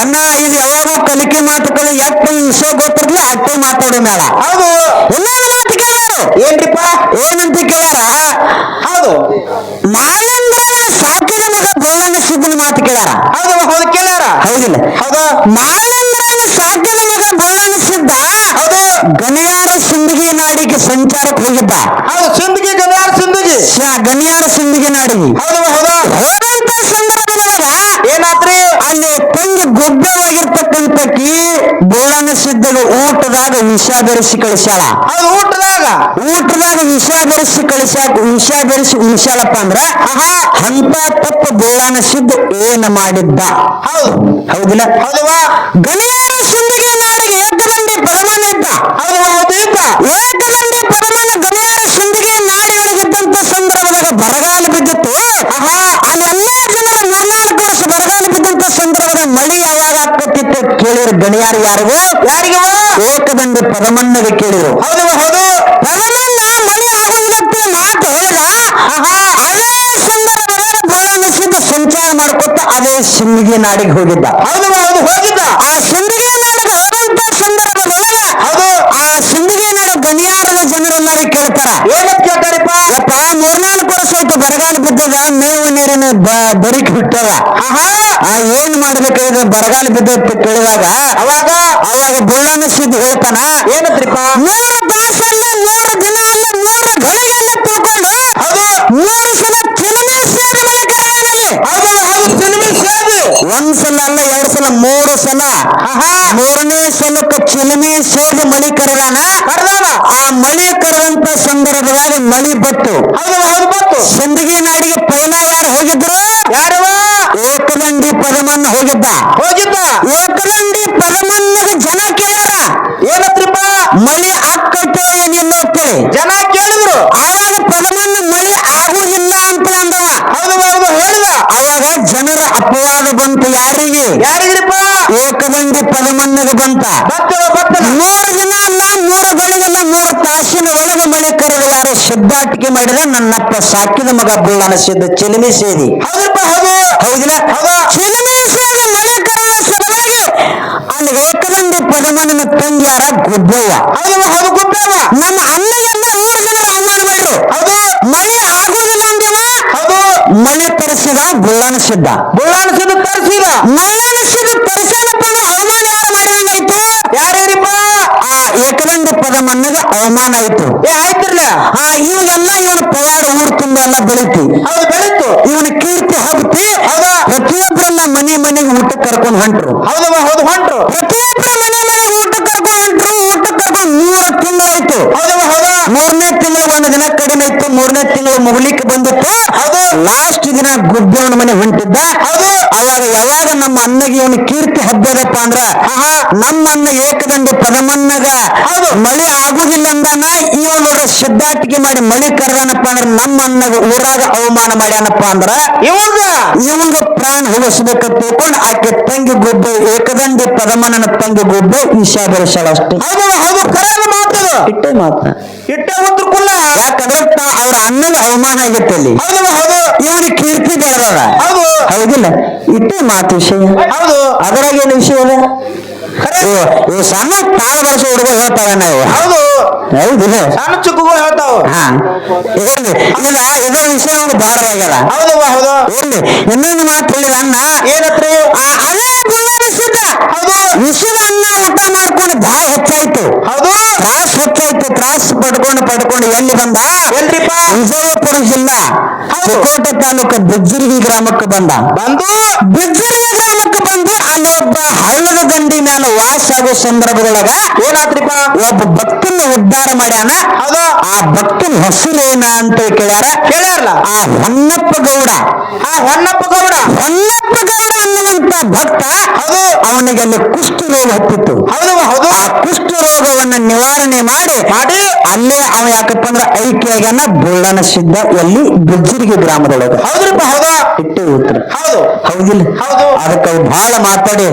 ಎನ್ನ ಇದು ಯಾವಾಗೂ ಕಲಿಕೆ ಮಾತು ಕಲಿ ಎಟ್ಟು ವಿಷಯ ಗೊತ್ತಿರ್ಲಿ ಅಟ್ಟೆ ಮಾತಾಡೋ ಮೇಳ. ಹೌದು ಇನ್ನೊಂದು ಮಾತು ಕೇಳಾರು ಏನ್ರಿಪ್ಪ ಏನಂತ ಕೇಳ್ಯಾರ. ಹೌದು ಮಾಳಂದ್ರನ ಸಾಕಿದ ಮಗ ಬೋಳನ ಸಿದ್ದನ ಮಾತು ಕೇಳ್ಯಾರ. ಹೌದು ಹೌದು ಕೇಳ್ಯಾರ ಹೌದಿಲ್ಲ ಹೌದು ಮಾಳಂದ್ರನ ಸಾಕಿದ ಮಗ ಬೋಳನ ಸಿದ್ದ ಹೌದು ಗಣಿಯಾರ ಸಿಂದಗಿ ನಾಡಿಗೆ ಸಂಚಾರಕ್ಕೆ ಹೋಗಿದ್ದ. ಹೌದು ಸಿಂದಗಿ ಗಣ್ಯಾರ ಸಿಂದಗಿ ಗಣಿಯಾರ ಸಿಂದಗಿ ನಾಡಿಗೆ ಹೌದು ಹೌದು ಹೋದಂತ ಸಂದರ್ಭದೊಳಗ ಏನಾತ್ರಿ ಅಲ್ಲಿ ತಂಗಿ ಗುಡ್ಡವಾಗಿರ್ತಕ್ಕಂಥಕಿ ಬೋಳನ ಸಿದ್ಧಗ ಊಟದಾಗ ವಿಷ ಬೆರೆಸಿ ಕಳಿಸ್ಯಾಳ. ಹೌದು ಊಟದಾಗ ವಿಷ ಬೆರೆಸಿ ವಿಷ ಬೆರೆಸಿ ಉಳಿಸ್ಯಾಳಪ್ಪ ಅಂದ್ರ ಅಂತ ತಪ್ಪ ಬೋಳನ ಸಿದ್ಧ ಏನ್ ಮಾಡಿದ್ದ. ಹೌದು ಹೌದಿಲ್ಲ ಹೌದವಾ ಗಣಿಯಾರ ಸಿಂದಗಿ ನಾಡಿಗೆ ಏಕದಂಡಿ ಪರಮಾನ ಇದ್ದ. ಹೌದು ಹೌದು ಇದ್ದ ಏಕದಂಡಿ ಪರಮಾನ ಗಣಿಯಾರ ಸಿಂದಗಿ ನಾಡಿಯೊಳಗಿದ್ದಂತ ಸಂದರ್ಭದಾಗ ಬರಗಾಲ ಬಿದ್ದಿತ್ತು. ಅಲ್ಲೆಲ್ಲ ಜನರು ಮೂರ್ನಾಲ್ಕು ವರ್ಷ ಬರಗಾಲ ಬಿದ್ದಂತ ಸಂದರ್ಭದಾಗ ಮಳಿ ಯಾವಾಗ ಆಗ್ತಿತ್ತು ಕೇಳಿದ್ರು ಗಣಿಯಾರು ಯಾರಿಗೂ ಏಕದಂಡಿ ಪದಮನ್ನಗೆ ಕೇಳಿದ್ರು. ಹೌದು ಹೌದು ಪದಮನ್ನ ಮಳಿ ಆಗುವುದಕ್ಕೆ ಮಾತು ಹೇಳಿದ. ಅದೇ ಸಂದರ್ಭದಾಗ ಬೋಳನಿಸಿದ ಸಂಚಾರ ಮಾಡ್ಕೊತ ಅದೇ ಸಿಂದಗಿ ನಾಡಿಗೆ ಹೋಗಿದ್ದ. ಹೌದು ಹೌದು ಹೋಗಿದ್ದ ಆ ಸಿಂದಗಿ ನಾಡಿಗೆ ಹೋದಂತ ಸಂದರ್ಭದೊಳಗ ಹೌದು ಆ ಸಿಂದಗಿ ನಾಡು ಗಣಿಯಾರದ ಜನರೆಲ್ಲರೂ ಕೇಳ್ತಾರ, ಏನಂತ ಕೇಳ್ತಾರಿಪ್ಪ ಯಪ್ಪ ಮೂರ್ನಾಲ್ಕು ವರ್ಷ ಆಯ್ತು ಬರಗಾಲ ಬಿದ್ದದ, ಮೇವು ನೀರಿನ ಬರಿಕ್ ಬಿಟ್ಟದ, ಏನ್ ಮಾಡ್ಬೇಕಾದ್ರೆ ಬರಗಾಲ ಬಿದ್ದ ಕೇಳಿದಾಗ ಅವಾಗ ಬೋಳನ ಸಿದ್ಧ ಹೇಳ್ತಾನ, ಏನಂತ್ರಿಪ್ಪ 3 ತಾಸಲ್ಲ 3 ದಿನ ಅಲ್ಲ 3 ಗಳಿಗೆಲ್ಲ ತಿಳ್ಕೊಂಡು ಹೌದು 3 ಸಲ ಚಿಲುಮೆ ಸೇರಿ ಮಳಿಕರದಲ್ಲಿ. ಹೌದು ಹೌದು ಸಿನಿಮೆ ಸೇರಿ ಒಂದ್ಸಲ ಅಲ್ಲ 2 ಸಲ 3 ಸಲ. ಮೂರನೇ ಸಲಕ್ಕೆ ಚಿಲುಮೆ ಸೇರಿ ಮಳಿ ಕರೆದಾನ. ಆ ಮಳಿ ಕರೆದಂತ ಸಂದರ್ಭದಾಗ ಮಳಿ ಬತ್ತು. ಹೌದು ಹೌದು ಬತ್ತು ಸಿಂದಗಿ ನಾಡಿಗೆ ಪೈಲ ಯಾರು ಹೋಗಿದ್ರು? ಯಾರವ ಏಕದಂಡಿ ಪದಮನ್ನ ಹೋಗಿದ್ದ. ಏಕದಂಡಿ ಪದಮನ್ನಗೆ ಜನ ಕೇಳ್ಯಾರ, ಏನತ್ರಿಪ್ಪ ಮಳಿ ಆಕ್ಕಟ್ಟೆ ಏನಿಲ್ಲ ಅಂತೇಳಿ. ಜನ ಕೇಳಿದ್ರು. ಆವಾಗ ಪದಮನ್ನ ಮಳಿ ಆಗುವುದಿಲ್ಲ ಅಂತ ಅಂದವ. ಹೌದು ಹೌದು ಹೇಳಿದ. ಅವಾಗ ಜನರ ಅಪವಾದ ಬಂತು. ಯಾರಿಗೆ? ಯಾರಿಗ್ರಿಪ್ಪ ಏಕದಂಡಿ ಪದಮನ್ನಗೆ ಬಂತ. ಬರ್ತದ 3 ದಿನ ಅಲ್ಲ 3 ಗಳಿಗೆಲ್ಲ 3 ತಾಸಿನ ಒಳಗೆ ಮಳೆ ಕರೆದ ಯಾರು ಸಿದ್ಧಾಟಿಕೆ ಮಾಡಿದ ನನ್ನಪ್ಪ ಸಾಕಿದ ಮಗ ಬೋಳನ ಸಿದ್ಧ ಚಿಲುಮೆ ಸೇರಿ. ಹೌದಪ್ಪ ಹೌದು ಹೌದಿಲ್ಲ ಚಿಲುಮೆ ಸೇರಿ ಮಳೆ ಕರೆದ ಸಲುವಾಗಿ ಅಲ್ಲಿ ಏಕದಂಡಿ ಪದಮನ್ನನ ತಂಗಿ ಯಾರ ಗುಬ್ಬವ್ವ. ಹೌದು ಹೌದು ಗುಬ್ಬವ್ವ ನಮ್ಮ ಅಣ್ಣಗೆಲ್ಲ ಊರ್ ಜನರು ಅವಮಾನ ಮಾಡ್ರು. ಹೌದು ಮಳೆ ಆಗುದಿಲ್ಲ ಅಂದಿವ. ಹೌದು ಮಳೆ ತರಿಸಿದ ಬೋಳನ ಸಿದ್ಧ. ಬುಳ್ಳಾಣಿಸಿದ ತರಿಸಿದ ಮಳ್ಳನ ಸಿದ್ಧ ತರಿಸಲಪ್ಪ ಅವಮಾನ ಯಾರು ಮಾಡಿದಂಗಾಯ್ತು? ಯಾರಿಪ್ಪ ಆ ಏಕದಂಡಿ ಪದಮನ್ನಗ ಅವಮಾನ ಆಯ್ತು. ಆಯ್ತಿರ್ಲ ಇವಾಗೆಲ್ಲ ಇವನ ಪವಾಡ ಊರ್ ತುಂಬ ಎಲ್ಲ ಬೆಳಿತಿ. ಹೌದು ಬೆಳಿತು. ಇವನ ಕೀರ್ತಿ ಹಬ್ಬತಿ. ಹೌದಾ ಪ್ರತಿಯೊಬ್ಬರನ್ನ ಮನೆಗೆ ಊಟ ಕರ್ಕೊಂಡು ಹೊಂಟ್ರು. ಹೌದವ ಹೌದು ಹೊಂಟ್ರು. ಪ್ರತಿಯೊಬ್ಬರ ಮನೆಗೆ ಊಟ ಕರ್ಕೊಂಡು ಹೊಂಟ್ರು. ಊಟ ಕರ್ಕೊಂಡು 3 ತಿಂಗಳಾಯ್ತು. ಹೌದವ ಹೌದಾ 3ನೇ ತಿಂಗಳು ಒಂದು ದಿನ ಕಡಿಮೆ ಇತ್ತು. 3ನೇ ತಿಂಗಳು ಮುಗಲಿಕ್ಕೆ ಬಂದಿತ್ತು. ಹೌದು ಲಾಸ್ಟ್ ದಿನ ಗುಬ್ಬಿಯವನ ಮನೆ ಹೊಂಟಿದ್ದ. ಹೌದು ಅವಾಗ ಯಾವಾಗ ನಮ್ಮ ಅಣ್ಣಗೆ ಇವನು ಕೀರ್ತಿ ಹಬ್ಬದಪ್ಪ ಅಂದ್ರ ನಮ್ಮ ಅಣ್ಣ ಏಕದಂಡಿ ಪದಮನ್ನಗ ಮಳಿ ಆಗುದಿಲ್ಲ ಅಂದಾನ. ಇವ ನೋಡ್ರ ಸಿದ್ಧಾಟಿಕೆ ಮಾಡಿ ಮಳಿ ಕರೆದಾನಪ್ಪ ಅಂದ್ರ ನಮ್ಮ ಅಣ್ಣಗ ಊರಾಗ ಅವಮಾನ ಮಾಡ್ಯಾನಪ್ಪ ಅಂದ್ರ ಇವಂಗ ಪ್ರಾಣ ಹೋಗಿಸ್ಬೇಕಂತ ತಿಳ್ಕೊಂಡು ಆಕೆ ತಂಗಿ ಗುಬ್ಬೆ ಏಕದಂಡಿ ಪದಮನ್ನನ ತಂಗಿ ಗುಬ್ಬೆ ವಿಷಯ ಬೆಳೆಸಾಳ ಅಷ್ಟೇ. ಹೌದು ಹೌದು ಕರೆಯ ಮಾತದ ಇಟ್ಟೆ ಮಾತ ಇಟ್ಟೆ ಉತ್ತರ ಕುಲ್ಲ. ಯಾಕಂದ್ರೆ ಅವ್ರ ಅಣ್ಣಗ ಅವಮಾನ ಆಗೈತೆ ಅಲ್ಲಿ. ಹೌದವ ಹೌದು ಇವನಿಗೆ ಕೀರ್ತಿ ಬೆಳೆದ. ಹೌದು ಹೌದಿಲ್ಲ ಇಟ್ಟೆ ಮಾತು ವಿಷಯ. ಹೌದು ಅದರಾಗ ಏನು ವಿಷಯ ಅದ? ಖರೆ ಇವು ಸಣ್ಣ ತಾಳ ಬಳಸೋ ಹುಡುಗ ಹೇಳ್ತಾವ ನಾವು. ಹೌದು ಹೌದಿಲ್ಲ ಸಣ್ಣ ಚುಕ್ಕುಗಳು ಹೇಳ್ತಾವ. ಇರ್ಲಿ ಈಗ ಇದರ ವಿಷಯ ಒಂದು ಭಾರವಾಗ್ಯದ. ಹೌದವ ಹೌದು ಇರ್ಲಿ ಇನ್ನೊಂದು ಮಾತು ಹೇಳಿದ ಅಣ್ಣ ಏನತ್ರಿ? ಅದೇ ವಿಷದ. ಹೌದು ವಿಷದ ಅನ್ನ ಊಟ ಮಾಡ್ಕೊಂಡು ಬಾಯಿ ಹೆಚ್ಚಾಯ್ತು. ಹೌದು ತ್ರಾಸ್ ಹೆಚ್ಚಾಯ್ತು. ತ್ರಾಸ್ ಪಡ್ಕೊಂಡು ಎಲ್ಲಿ ಬಂದ? ಎಲ್ರಿಪ್ಪ? ವಿಜಯಪುರ ಜಿಲ್ಲಾ ಚಿಕ್ಕೋಟೆ ತಾಲೂಕು ಬಿಜ್ಜರ್ಗಿ ಗ್ರಾಮಕ್ಕೆ ಬಂದ. ಬಂದು ಬಿಜ್ಜರ್ಗಿ ಗ್ರಾಮಕ್ಕೆ ಬಂದು ಅಲ್ಲಿ ಒಬ್ಬ ಹಳ್ಳದ ದಂಡಿ ಮೇಲೆ ವಾಸ ಆಗೋ ಸಂದರ್ಭದೊಳಗ ಏನಾತ್ರಿಪ್ಪ? ಒಬ್ಬ ಭಕ್ತನ ಉದ್ಧಾರ ಮಾಡ್ಯಾನ. ಹೌದು ಆ ಭಕ್ತನ ಹೆಸರು ಏನ ಅಂತ ಕೇಳ್ಯಾರಲ್ಲ. ಆ ಹೊನ್ನಪ್ಪ ಗೌಡ. ಹೊನ್ನಪ್ಪ ಗೌಡ ಅನ್ನುವಂತ ಭಕ್ತ. ಹೌದು ಅವನಿಗೆ ಅಲ್ಲಿ ಕುಷ್ಠ ರೋಗ ಹತ್ತಿತ್ತು. ಹೌದವ ಹೌದು ಆ ಕುಷ್ಠ ರೋಗವನ್ನ ನಿವಾರಣೆ ಮಾಡಿ ಅಲ್ಲೇ ಅವ ಯಾಕಪ್ಪ ಅಂದ್ರ ಐಕ್ಯಾಗ್ಯಾನ ಬುಳ್ಳನ ಸಿದ್ಧ ಎಲ್ಲಿ ಬಿಜ್ಜರ್ಗಿ ಗ್ರಾಮದೊಳಗ. ಹೌದ್ರಿಪ್ಪ ಹೌದಾ ಇಟ್ಟೆ ಉತ್ತರ. ಹೌದು ಹೌದಿಲ್ಲ ಹೌದು ಅದಕ್ಕ ಬಹಳ ಮಾತಾಡಿ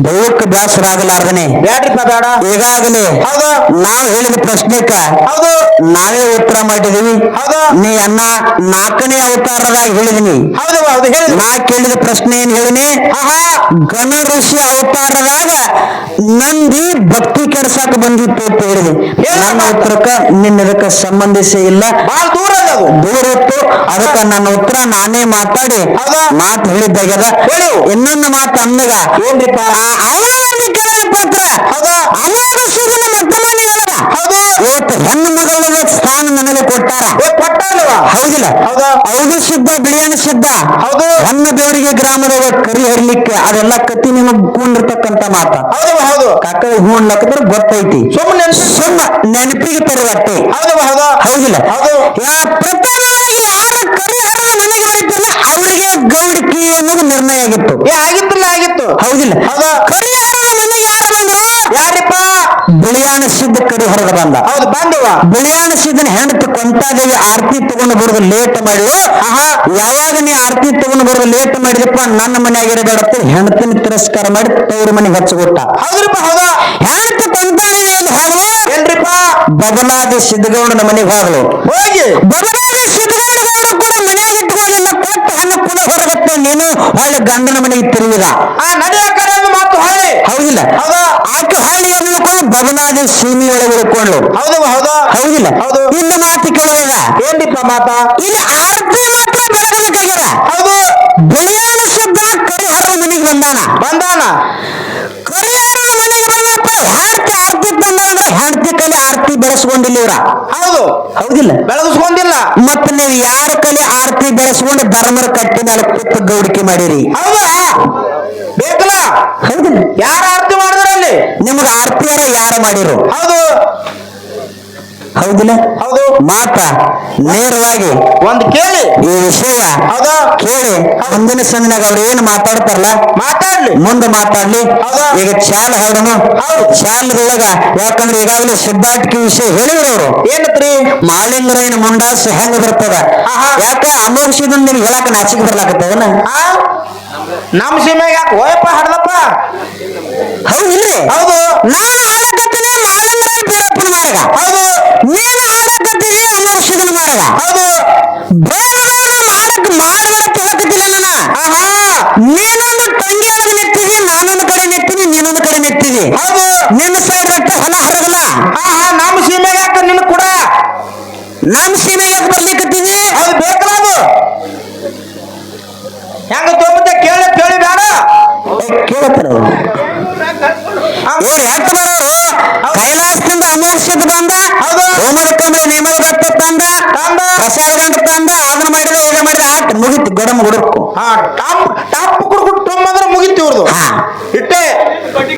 ದೈವಕ್ಕೆ ಬೇಸರಾಗಲಾರ್ದನೆ ಬ್ಯಾಡ್ರಿಪ್ಪ ಬೇಡ. ಈಗಾಗಲೇ ಹೌದು ನಾವು ಹೇಳಿದ ಪ್ರಶ್ನೆಕ ಹೌದು ನಾವೇ ಉತ್ತರ ಮಾಡಿದೀವಿ. ಹೌದು ನೀ ಅನ್ನ 4ನೇ ಅವತಾರದಾಗ ಹೇಳಿದಿನಿ. ಹೌದವ ಹೌದು ಹೇಳಿ. ನಾ ಕೇಳಿದ ಪ್ರಶ್ನೆ ಏನ್ ಹೇಳಿನಿ? ಗಣ ಋಷಿ ಅವತಾರದಾಗ ನಂದಿ ಭಕ್ತಿ ಕೆಡ್ಸಾಕ ಬಂದಿತ್ತು ಅಂತ ಹೇಳಿದೆ. ನನ್ನ ಉತ್ತರಕ್ಕ ನಿನ್ನದಕ್ಕ ಸಂಬಂಧಿಸಿ ಇಲ್ಲ. ಬಹಳ ದೂರ ಅದು ದೂರ ಇತ್ತು. ಅದಕ್ಕ ನನ್ನ ಉತ್ತರ ನಾನೇ ಮಾತಾಡಿ ಮಾತು ಹೇಳಿದ್ದಾಗ್ಯದ. ಹೇಳು ಇನ್ನೊಂದು ಮಾತು ಅನ್ನಗ ಏನ್ರಿಪ್ಪ? ಅವಾಗ ಕೇಳಪ್ಪ ಹತ್ರ. ಹೌದಾ ಅವಾಗ ಸುಗನ ಮತ್ತೊಮ್ಮೆ ಹೇಳದ. ಹೌದು ಇವತ್ತು ಹೆಣ್ಣು ಮಗಳ ಸ್ಥಾನ ನನಗೆ ಕೊಟ್ಟಾರ. ಕೊಟ್ಟಲ್ವ? ಹೌದಿಲ್ಲ? ಹೌದಾ ಹೌದು ಸಿದ್ಧ ಬಿಳಿಯನ ಸಿದ್ಧ. ಹೌದು ಹೊನ್ನ ದೇವರಿಗೆ ಗ್ರಾಮದೊಳಗ ಕರಿ ಹರಿಲಿಕ್ಕೆ ಅದೆಲ್ಲ ಕತ್ತಿ ನಿಮಗ್ ಕೂಡಿರ್ತಕ್ಕಂತ ಮಾತ. ಹೌದವ ಹೌದು ಕಾಕ ಹೂಣ್ಲಕ್ಕಂದ್ರೆ ಗೊತ್ತೈತಿ. ಸುಮ್ಮನೆ ನೆನಪಿಗೆ ತರುವಟ್ಟೆ. ಹೌದವ ಹೌದಾ ಹೌದಿಲ್ಲ? ಹೌದು ಪ್ರಥಮವಾಗಿ ಯಾರು ಕರಿ ಹರಿದ ನನಗೆ ಹೋಯ್ತಲ್ಲ ಅವರಿಗೆ ಗೌಡಿಕಿ ಅನ್ನೋದು ನಿರ್ಣಯ ಆಗಿತ್ತು. ಆಗಿತ್ತಲ್ಲ ಆಗಿತ್ತು. ಹೌದಿಲ್ಲ? ಹೌದಾ ಕರಿ ಹರಿದ ನನಗೆ ಯಾರು ಬಂದ್ರು? ಯಾರಿಪ್ಪ? ಬಿಳಿಯಾಣ ಸಿದ್ಧ ಕರಿ ಹರಿದ ಬಂದ. ಹೌದು ಬಂದಿವ. ಬಿಳಿಯಾಣ ಸಿದ್ಧನ ಹೆಂಡತಿ ಕೊಂತಾದೇವಿ ಆರತಿ ತಗೊಂಡು ಬರೋದು ಲೇಟ್ ಮಾಡಿದ್ರು. ಯಾವಾಗ ನೀ ಆರತಿ ತಗೊಂಡು ಬರೋದು ಲೇಟ್ ಮಾಡಿದಪ್ಪ ನನ್ನ ಮನೆಯಾಗಿರಬೇಡತ್ತೆ ಹೆಂಡತಿನ ತಿರಸ್ಕಾರ ಮಾಡಿ ತವ್ರ ಮನೆಗೆ ಹಚ್ಚಗೊಟ್ಟ. ಹೌದ್ರಿಪ್ಪ ಹೌದಾ ಹೆಂಡತಿ ಕೊಂತಾದೇವಿ ಎಲ್ಲಿ ಹೋದ್ಲು? ಎಲ್ರಿಪ್ಪ? ಬಬಲಾದಿ ಸಿದ್ಧಗೌಡನ ಮನೆಗೆ ಹೋದ್ಲು. ಹೋಗಿ ಬಬಲಾದಿ ಸಿದ್ಧಗೌಡ ಕೂಡ ಮನೆಯಾಗ ಇಟ್ಕೊಳ್ಳಿಲ್ಲ. ಕೊಟ್ಟ ಹಣ ಕೂಡ ಹೊರಗತ್ತೆ. ನೀನು ಹೊಳ್ಳಿ ಗಂಡನ ಮನೆಗೆ ತಿರುಗಿದ. ನಡೆಯ ಕಡೆ ಮಾತು ಹೊಳ್ಳಿ. ಹೌದಿಲ್ಲ? ಹೌದಾ ಆಕೆ ಹೊಳ್ಳಿ ಎದ್ಕೊಂಡು ಬಬಲಾದಿ ಸೀಮಿ ಒಳಗೆ ಉಳ್ಕೊಂಡ್ಲು. ಹೌದವ ಹೌದಾ ಹೌದಿಲ್ಲ? ಹೌದು ಇನ್ನು ಮಾತು ಕೇಳುವಾಗ ಏನ್ರಿಪ್ಪ ಮಾತ? ಇಲ್ಲಿ ಆರತಿ ಮಾತ್ರ ಬೆಳಗಬೇಕಾಗ್ಯದ. ಹೌದು ಬಿಳಿಯಾಣ ಸಿದ್ಧ ಕರಿಹರ ಮನೆಗೆ ಬಂದಾನ. ಕರಿಹರ ಮನೆಗೆ ಬಂದಪ್ಪ ಹೆಂಡತಿ ಆರತಿ ತಂದ್ರೆ ಹೆಂಡತಿ ಕಲೆ ಆರತಿ ಬೆಳೆಸ್ಕೊಂಡಿಲ್ಲ ಇವ್ರ. ಹೌದು ಹೌದಿಲ್ಲ? ಬೆಳಗಿಸ್ಕೊಂಡಿಲ್ಲ. ಮತ್ತೆ ನೀವು ಯಾರ ಕಲೆ ಆರತಿ ಬೆಳೆಸ್ಕೊಂಡು ಧರ್ಮರ ಕಟ್ಟಿ ಮೇಲೆ ಕಿತ್ತು ಗೌಡಿಕೆ ಮಾಡಿರಿ. ಹೌದಾ ಬೇಕಲ್ಲ? ಹೌದಿಲ್ಲ? ಯಾರ ಆರತಿ ಮಾಡಿದ್ರಲ್ಲಿ? ನಿಮ್ಗೆ ಆರತಿಯಾರ ಯಾರ ಮಾಡಿರು? ಹೌದು ಹೌದಿಲ್ಲ? ಹೌದು ಮಾತ ನೇರವಾಗಿ ಒಂದು ಕೇಳಿ ಈ ವಿಷಯ ಹೌದಾ ಕೇಳಿ ಮುಂದಿನ ಸಂದಿನಾಗ ಅವ್ರು ಏನು ಮಾತಾಡ್ತಾರಲ್ಲ ಮಾತಾಡ್ಲಿ ಮುಂದೆ ಮಾತಾಡ್ಲಿ. ಹೌದಾ ಈಗ ಚಾಲ ಹೊರಡನು. ಚಾಲದೊಳಗ ಯಾಕಂದ್ರೆ ಈಗಾಗಲೇ ಸಿದ್ಧಾಟಿಕೆ ವಿಷಯ ಹೇಳಿದ್ರು ಅವರು. ಏನತ್ರಿ? ಮಾಳಿಂಗರಾಯನ ಮುಂಡಾಸ ಹೆಂಗ ಬರ್ತದ? ಯಾಕ ಅಮೋಘಿಸಿದ ನಿಮ್ಗೆ ಹೇಳಾಕ ನಾಚಿಕೆ ಬರ್ಲಾಕತ್ತದನ? ನಮ್ ಸೀಮೆಗೆ ಯಾಕೆ ಹೋಯಪ್ಪ ಹಡ್ದಪ್ಪ? ಹೌದಿಲ್ರಿ? ಹೌದು ನಾನು ಆಡಕತ್ತೀನಿ ಮಾಳಿಂಗರಾಯ ಬೀರಪ್ಪನ ಮಾರ್ಗ. ಹೌದು ನೀನು ಆಡಕತ್ತೀನಿ ಅಮೋಘಿಸಿದನ ಮಾರ್ಗ. ಹೌದು ಮಾಡಕ್ ಮಾಡಕ್ಕೆ ಹೋಗತ್ತಿಲ್ಲ ನಾನು. ನೀನೊಂದು ತಂಗಿ ಒಳಗೆ ನೆತ್ತಿದಿ, ನಾನೊಂದು ಕಡೆ ನೆತ್ತೀನಿ, ನೀನೊಂದು ಕಡೆ ನೆತ್ತಿದಿ. ಹೌದು ನಿನ್ನ ಸೈಡ್ ರಟ್ಟ ಹೊಲ ಹರಗಲ್ಲ. ನಮ್ ಸೀಮೆಗೆ ಯಾಕೆ ನಿನ್ ಕೂಡ ನಮ್ ಸೀಮೆ ಯಾಕೆ ಬರ್ಲಿಕ್ಕತ್ತೀವಿ? ಅದು ಬೇಕಲ್ಲ ಅದು ಹೆಂಗ ತೋಮತ್ತೆ ಕೇಳಿ ಕೇಳಿ ಬೇಡ ಕೇಳತ್ತಾರ ಅವ್ರು. ಎಟ್ಟು ಬರೋರು ಶಾರ್ಗಂಡ್ ತಂದ ಅದನ್ನ ಮಾಡಿದ ಇದ ಮಾಡಿದ ಆಟ ಮುಗಿತು ಗಡಮ್ ಗುಡಕು ಹಾ ಟಾಪ್ ಟಾಪ್ ಕುಡ್ಕೊಂಡು ಟೊಮ್ ಅಂದ್ರೆ ಮುಗಿತು ಇವ್ರದು ಹಾ ಇಟ್ಟೆ